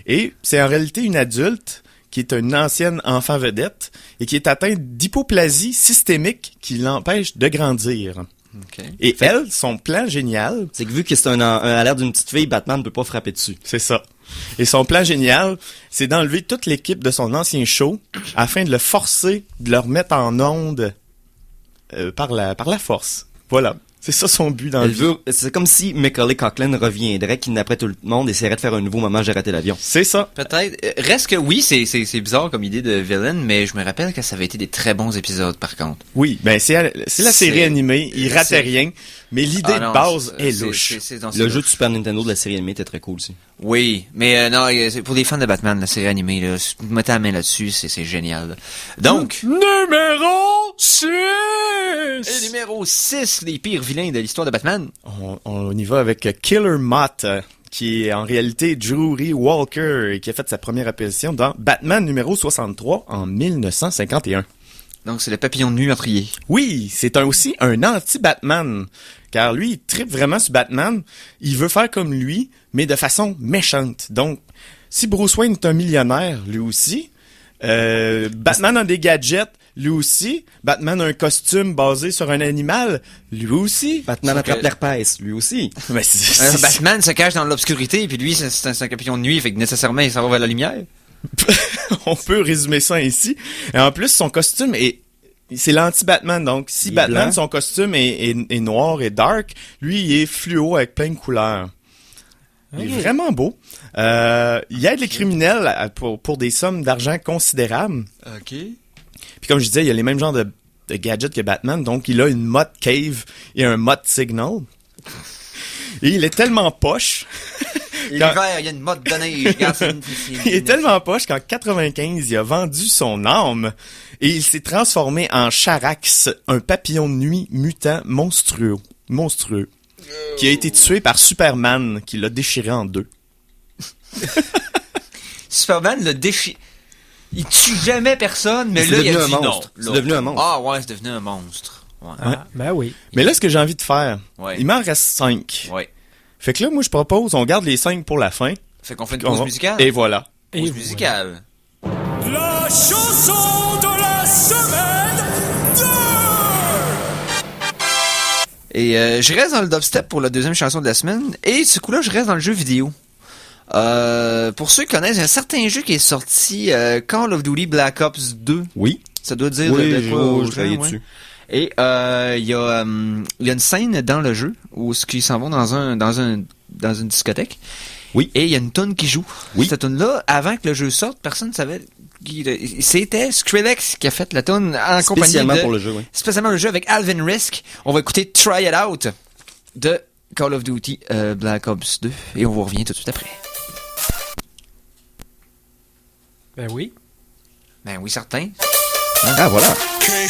Et c'est en réalité une adulte qui est une ancienne enfant vedette et qui est atteinte d'hypoplasie systémique qui l'empêche de grandir. Okay. Et elle, son plan génial... C'est que vu que c'est à l'air d'une petite fille, Batman ne peut pas frapper dessus. C'est ça. Et son plan génial, c'est d'enlever toute l'équipe de son ancien show afin de le forcer, de le remettre en onde par la force. Voilà. C'est ça son but dans le vie. C'est comme si Macaulay Culkin reviendrait, kidnapperait tout le monde, essaierait de faire un nouveau moment, j'ai raté l'avion. C'est ça. Peut-être. Reste que oui, c'est bizarre comme idée de villain, mais je me rappelle que ça avait été des très bons épisodes par contre. Oui, ben c'est la série animée, il ratait rien, mais l'idée de base est louche. Le jeu de Super Nintendo de la série animée était très cool aussi. Oui, mais non, pour les fans de Batman, la série animée, là, mettez la main là-dessus, c'est génial. Donc... Numéro 6! Et numéro 6 des pires vilains de l'histoire de Batman. On y va avec Killer Moth, qui est en réalité Drury Walker, et qui a fait sa première apparition dans Batman numéro 63 en 1951. Donc c'est le papillon de nuit meurtrier. Oui, c'est aussi un anti-Batman, car lui, il trippe vraiment sur Batman, il veut faire comme lui, mais de façon méchante. Donc, si Bruce Wayne est un millionnaire, lui aussi, Batman a des gadgets, lui aussi. Batman a un costume basé sur un animal, lui aussi. Batman attrape l'herpès, lui aussi. Mais Batman se cache dans l'obscurité, puis lui, c'est un papillon de nuit, fait que nécessairement, il s'en va vers la lumière. On peut résumer ça ainsi. Et en plus, son costume c'est l'anti-Batman, donc si Batman, son costume est noir et dark, lui, il est fluo avec plein de couleurs. Il est vraiment beau. Il aide les criminels pour des sommes d'argent considérables. OK. Puis comme je disais, il y a les mêmes genres de gadgets que Batman, donc il a une mode cave et un mode signal. Et il est tellement poche. L'hiver, il y a une mode de neige. Il est tellement poche qu'en 95, il a vendu son âme et il s'est transformé en Charax, un papillon de nuit mutant monstrueux, qui a été tué par Superman, qui l'a déchiré en deux. Superman l'a déchiré. Il tue jamais personne, mais là, il a dit non. C'est devenu un monstre. Ah ouais, c'est devenu un monstre. Ouais. Ah, ben oui. Mais là, ce que j'ai envie de faire, ouais. Il m'en reste 5. Ouais. Fait que là, moi, je propose, on garde les 5 pour la fin. Fait qu'on fait une pause musicale. Et voilà. Pause musicale. La chanson de la semaine 2! Et je reste dans le dubstep pour la deuxième chanson de la semaine. Et ce coup-là, je reste dans le jeu vidéo. Pour ceux qui connaissent, il y a un certain jeu qui est sorti, Call of Duty Black Ops 2. Oui. Ça doit dire de quoi je travaillais dessus. Et il y a une scène dans le jeu où ils s'en vont dans une discothèque. Oui. Et il y a une toune qui joue. Oui. Cette toune-là, avant que le jeu sorte, personne ne savait. C'était Skrillex qui a fait la toune en compagnie spécialement pour le jeu, oui. Spécialement le jeu avec Alvin Risk. On va écouter Try It Out de Call of Duty Black Ops 2 et on vous revient tout de suite après. Ben oui. Ben oui, certain. Ah, voilà. Okay.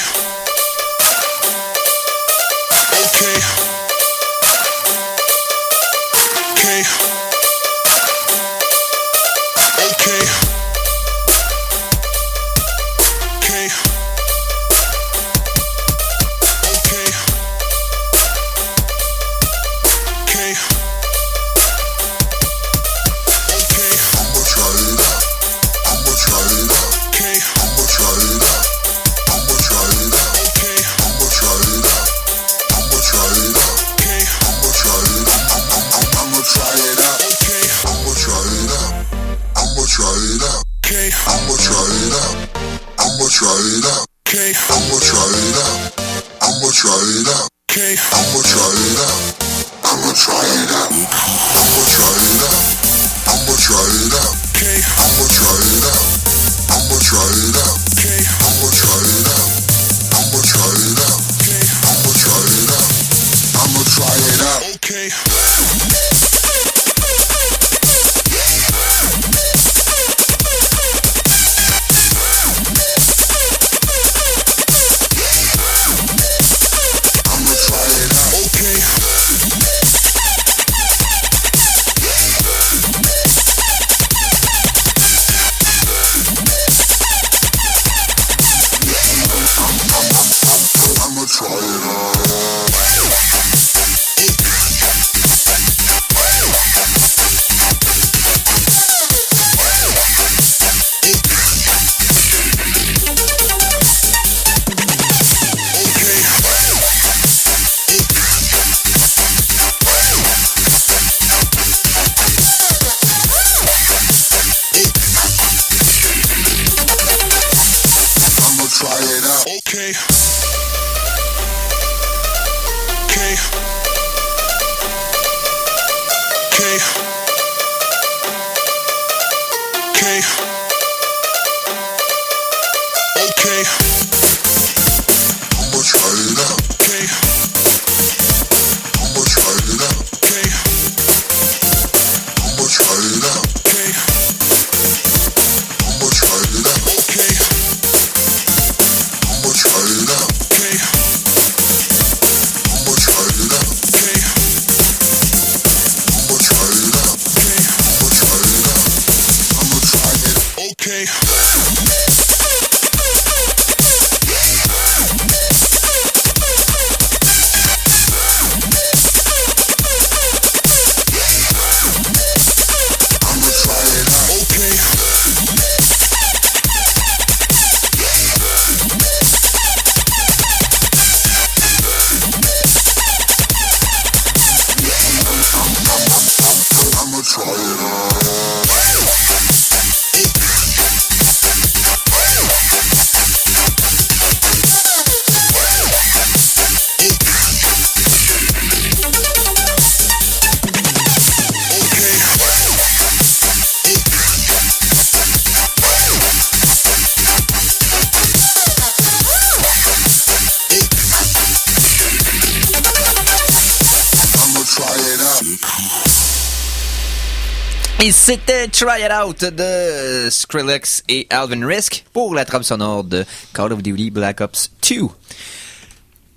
Et c'était Try It Out de Skrillex et Alvin Risk pour la trame sonore de Call of Duty Black Ops 2.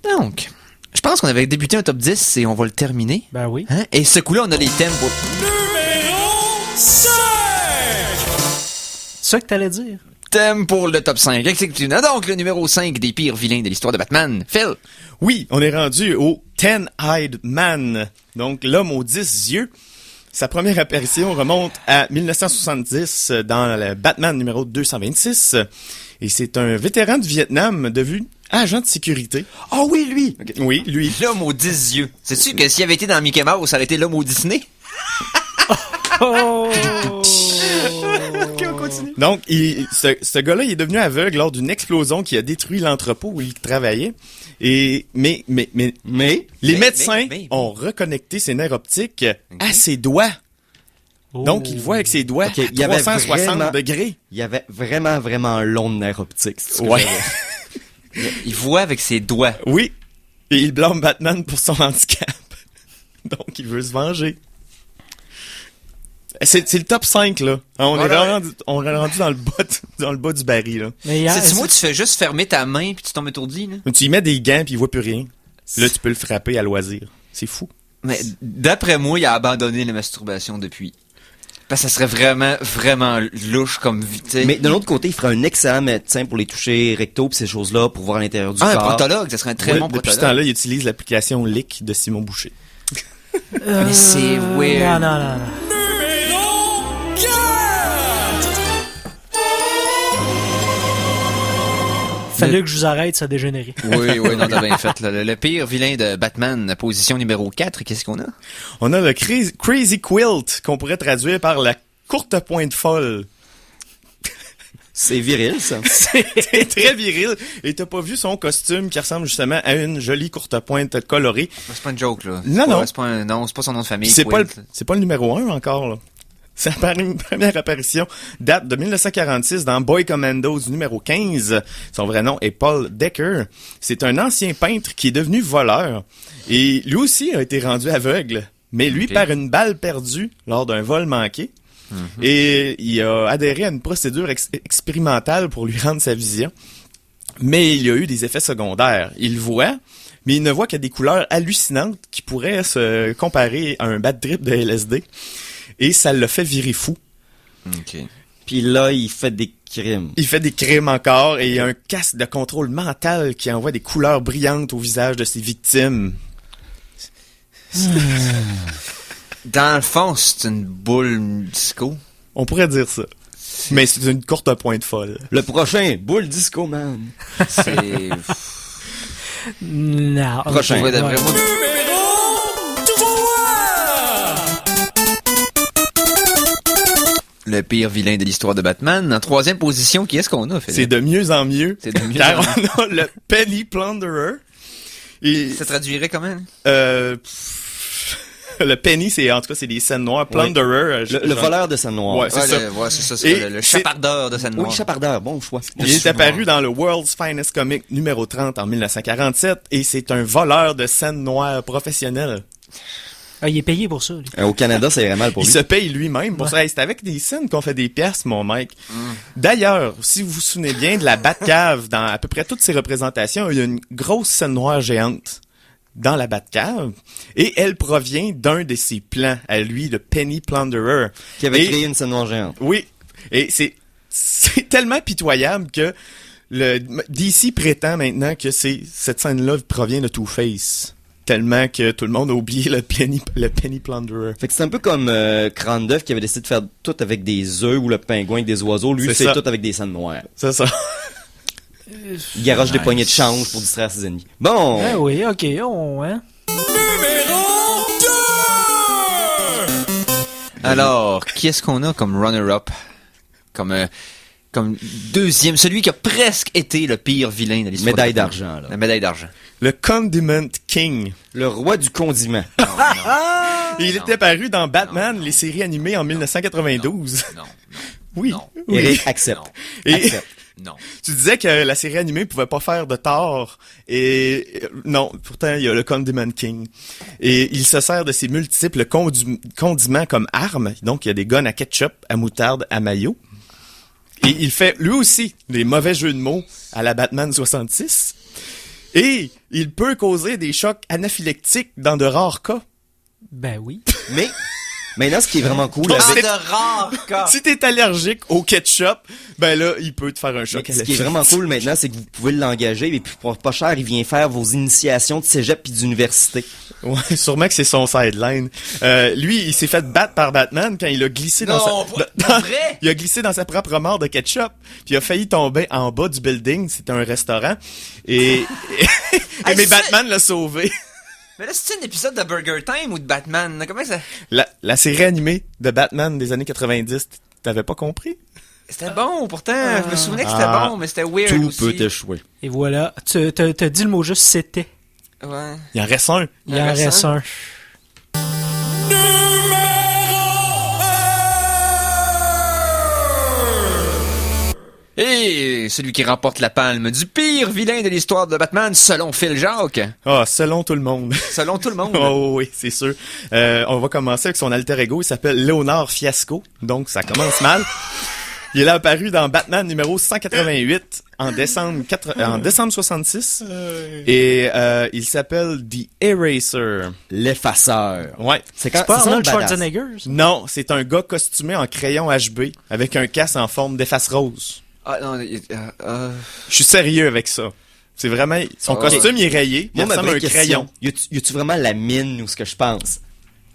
Donc, je pense qu'on avait débuté un top 10 et on va le terminer. Ben oui. Hein? Et ce coup-là, on a les thèmes pour... Numéro 5! C'est ça que t'allais dire? Thème pour le top 5. Donc, le numéro 5 des pires vilains de l'histoire de Batman. Phil? Oui, on est rendu au Ten-Eyed Man. Donc, l'homme aux 10 yeux. Sa première apparition remonte à 1970 dans le Batman numéro 226. Et c'est un vétéran du Vietnam devenu agent de sécurité. Ah oui, lui! Okay. Oui, lui. L'homme aux 10 yeux. Sais-tu que s'il avait été dans Mickey Mouse, ça aurait été l'homme au Disney? Oh! Ok, on continue. Donc, ce gars-là, il est devenu aveugle lors d'une explosion qui a détruit l'entrepôt où il travaillait. Et mais les médecins ont reconnecté ses nerfs optiques à ses doigts. Oh. Donc, il voit avec ses doigts à 360 degrés. Il y avait vraiment long de nerfs optiques. Ouais. Il voit avec ses doigts. Oui. Et il blâme Batman pour son handicap. Donc, il veut se venger. C'est le top 5, là. On est rendu dans le bas du baril, là. C'est moi, tu fais juste fermer ta main puis tu tombes étourdi, là. Tu y mets des gants puis il voit plus rien. Là, tu peux le frapper à loisir. C'est fou. Mais d'après moi, il a abandonné la masturbation depuis. Parce que ça serait vraiment louche comme vite. Mais de l'autre côté, il ferait un excellent médecin pour les toucher recto pis ces choses-là, pour voir à l'intérieur du corps. Un proctologue, ça serait un très bon proctologue. Depuis ce temps-là, il utilise l'application Lick de Simon Boucher. Mais c'est weird. Non. Fallait que je vous arrête, ça a dégénéré. Oui, non, t'as bien fait. Le pire vilain de Batman, position numéro 4, qu'est-ce qu'on a? On a le Crazy Quilt, qu'on pourrait traduire par la courte pointe folle. C'est viril, ça. C'est très viril. Et t'as pas vu son costume qui ressemble justement à une jolie courte pointe colorée. C'est pas une joke, là. Non. C'est pas son nom de famille. C'est pas le numéro 1 encore, là. Sa première apparition date de 1946 dans Boy Commandos numéro 15. Son vrai nom est Paul Decker. C'est un ancien peintre qui est devenu voleur. Et lui aussi a été rendu aveugle. Mais lui, par une balle perdue lors d'un vol manqué. Mm-hmm. Et il a adhéré à une procédure expérimentale pour lui rendre sa vision. Mais il y a eu des effets secondaires. Il voit, mais il ne voit que des couleurs hallucinantes qui pourraient se comparer à un bad trip de LSD. Et ça l'a fait virer fou. OK. Puis là, il fait des crimes. Il fait des crimes encore et il y a un casque de contrôle mental qui envoie des couleurs brillantes au visage de ses victimes. Dans le fond, c'est une boule disco. On pourrait dire ça. Mais c'est une courte pointe folle. Le prochain, boule disco, man. C'est... Non. Prochain. Ouais, d'après moi... Le pire vilain de l'histoire de Batman. En troisième position, qui est-ce qu'on a, Philippe? C'est de mieux en mieux. C'est de mieux car on a le Penny Plunderer, Ça traduirait comment? Le penny, c'est en tout cas c'est des scènes noires. Plunderer, le voleur de scènes noires. Ouais, c'est ça. C'est ça. C'est le chapardeur de scènes noires. Oui, chapardeur, bon choix. Il est apparu dans le World's Finest Comic numéro 30 en 1947 et c'est un voleur de scènes noires professionnel. Ah, il est payé pour ça. Lui. Au Canada, c'est vraiment pour lui. Il se paye lui-même pour ça. Hey, c'est avec des scènes qu'on fait des pièces, mon mec. D'ailleurs, si vous vous souvenez bien de la Batcave, dans à peu près toutes ses représentations, il y a une grosse scène noire géante dans la Batcave, et elle provient d'un de ses plans, à lui, le Penny Plunderer. Qui avait créé une scène noire géante. Oui, et c'est tellement pitoyable que le DC prétend maintenant que cette scène-là provient de Two-Face. Tellement que tout le monde a oublié le Penny Plunderer. Fait que c'est un peu comme Crâne d'œuf qui avait décidé de faire tout avec des œufs ou le pingouin avec des oiseaux. Lui, c'est tout avec des scènes noires. C'est ça. Il garoche des poignées de change pour distraire ses ennemis. Bon! Ah oui, ok, hein? Alors, qui est-ce qu'on a comme runner-up? Comme deuxième, celui qui a presque été le pire vilain de l'histoire. Médaille d'argent, là. La médaille d'argent. Le Condiment King. Le roi du condiment. Il était paru dans Batman, les séries animées en 1992. Non. Oui. Eric accepte. Accepte. Non. Tu disais que la série animée pouvait pas faire de tort. Et non, pourtant, il y a le Condiment King. Et il se sert de ses multiples condiments comme armes. Donc, il y a des guns à ketchup, à moutarde, à mayo. Et il fait, lui aussi, des mauvais jeux de mots à la Batman 66. Et il peut causer des chocs anaphylactiques dans de rares cas. Ben oui. Mais maintenant, ce qui est vraiment cool... de rares cas. Si t'es allergique au ketchup, ben là, il peut te faire un choc. Ce qui est vraiment cool maintenant, c'est que vous pouvez l'engager, et puis pour pas cher, il vient faire vos initiations de cégep puis d'université. Ouais, sûrement que c'est son sideline. Lui, il s'est fait battre par Batman quand il a glissé il a glissé dans sa propre mort de ketchup, puis il a failli tomber en bas du building, c'était un restaurant, et mais Batman l'a sauvé. Mais là, c'est un épisode de Burger Time ou de Batman? Comment ça? La série animée de Batman des années 90, t'avais pas compris? C'était bon, pourtant. Je me souvenais que c'était bon, mais c'était weird tout aussi. Tout peut échouer. Et voilà. T'as dit le mot juste, c'était. Ouais. Il en reste un. Il en reste un. Et celui qui remporte la palme du pire vilain de l'histoire de Batman, selon Phil Jacques. Ah, selon tout le monde. Selon tout le monde. Oh oui, c'est sûr. On va commencer avec son alter ego. Il s'appelle Léonard Fiasco. Donc, ça commence mal. Il est apparu dans Batman numéro 188 en décembre 66. Et il s'appelle The Eraser. L'effaceur. Ouais. C'est pas Arnold Schwarzenegger? Non, c'est un gars costumé en crayon HB avec un casque en forme d'efface rose. Ah non, je suis sérieux avec ça. C'est vraiment... Son costume, il est rayé. Il ressemble à un crayon. Y a-tu vraiment la mine ou ce que je pense?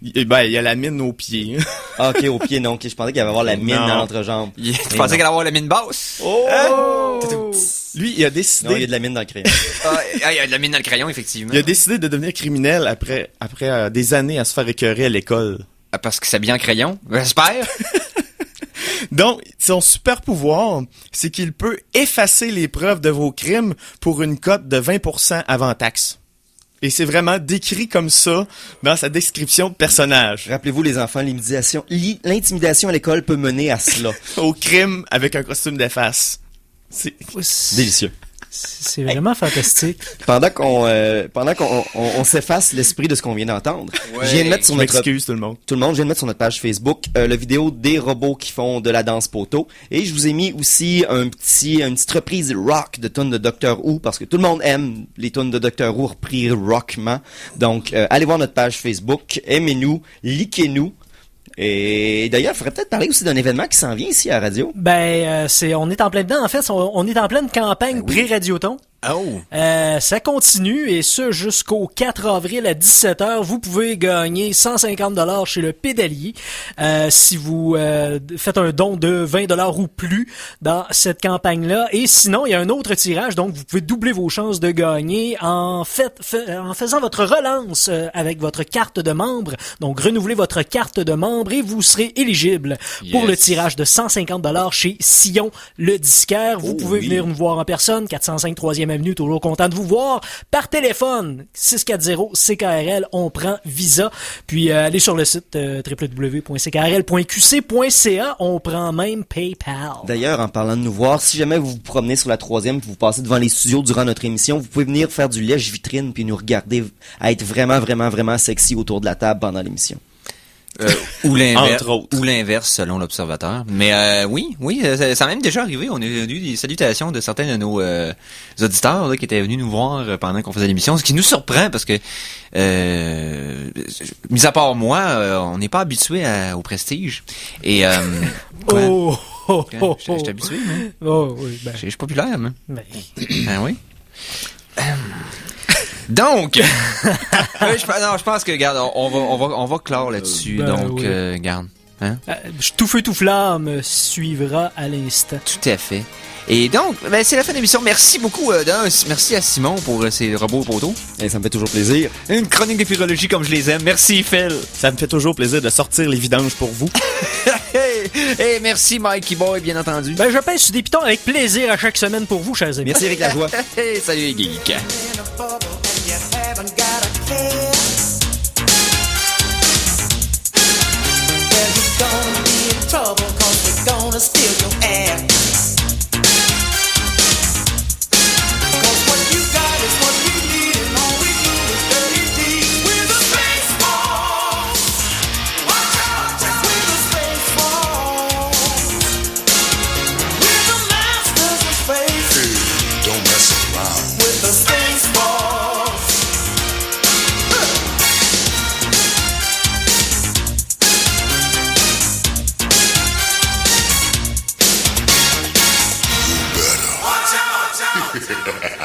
Ben, il y a la mine au pied. Ah, ok, au pied, non. Okay, je pensais qu'il y avait avoir la mine dans l'entrejambe. Tu pensais qu'il allait avoir la mine basse? Lui, il a décidé... Non, il y a de la mine dans le crayon. Il y a de la mine dans le crayon, effectivement. Il a décidé de devenir criminel après des années à se faire écœurer à l'école. Parce que c'est bien en crayon? J'espère. Donc, son super pouvoir, c'est qu'il peut effacer les preuves de vos crimes pour une cote de 20% avant taxe. Et c'est vraiment décrit comme ça dans sa description de personnage. Rappelez-vous, les enfants, l'intimidation à l'école peut mener à cela. Au crime avec un costume d'efface. C'est délicieux. C'est vraiment fantastique. Pendant qu'on s'efface l'esprit de ce qu'on vient d'entendre, je viens de mettre sur notre... M'excuse tout le monde. Tout le monde, je viens de mettre sur notre page Facebook la vidéo des robots qui font de la danse poteau. Et je vous ai mis aussi une petite reprise rock de tunes de Doctor Who, parce que tout le monde aime les tunes de Doctor Who repris rockement. Donc, allez voir notre page Facebook, aimez-nous, likez-nous. Et d'ailleurs, il faudrait peut-être parler aussi d'un événement qui s'en vient ici à la radio. Ben, on est en plein dedans. En fait, on est en pleine campagne pré-radioton. Oh. Ça continue et ce jusqu'au 4 avril à 17h. Vous pouvez gagner 150$ chez le pédalier si vous faites un don de 20$ ou plus dans cette campagne-là. Et sinon, il y a un autre tirage, donc vous pouvez doubler vos chances de gagner en faisant votre relance avec votre carte de membre. Donc, renouvelez votre carte de membre et vous serez éligible pour le tirage de 150$ chez Sillon le disquaire. Vous pouvez venir nous voir en personne, 405 3e Avenue. Toujours content de vous voir. Par téléphone, 640-CKRL, on prend Visa. Puis allez sur le site www.ckrl.qc.ca, on prend même PayPal. D'ailleurs, en parlant de nous voir, si jamais vous vous promenez sur la 3e, vous passez devant les studios durant notre émission, vous pouvez venir faire du lèche-vitrine puis nous regarder à être vraiment, vraiment, vraiment sexy autour de la table pendant l'émission. Ou l'inverse, Entre autres. ou l'inverse selon l'observateur. Mais oui, ça a même déjà arrivé. On a eu des salutations de certains de nos auditeurs là, qui étaient venus nous voir pendant qu'on faisait l'émission, ce qui nous surprend parce que, mis à part moi, on n'est pas habitué au prestige. Et Oh! je suis habitué, mais Oh, oui, ben. je suis populaire, mais. Ben. Ah oui. Donc, je pense que, regarde, on va clore là-dessus. Ben donc, oui. regarde. Hein? Tout feu, tout flamme suivra à l'instant. Tout à fait. Et donc, ben, c'est la fin de l'émission. Merci beaucoup. Merci à Simon pour ces robots poteaux. Et ça me fait toujours plaisir. Une chronique de philologie comme je les aime. Merci, Phil. Ça me fait toujours plaisir de sortir les vidanges pour vous. Et merci, Mikey Boy, bien entendu. Ben, je pèse sur des pitons avec plaisir à chaque semaine pour vous, chers amis. Merci, Éric Lajoie. Salut, les geeks. Don't mess around with the Space Force. You better watch out.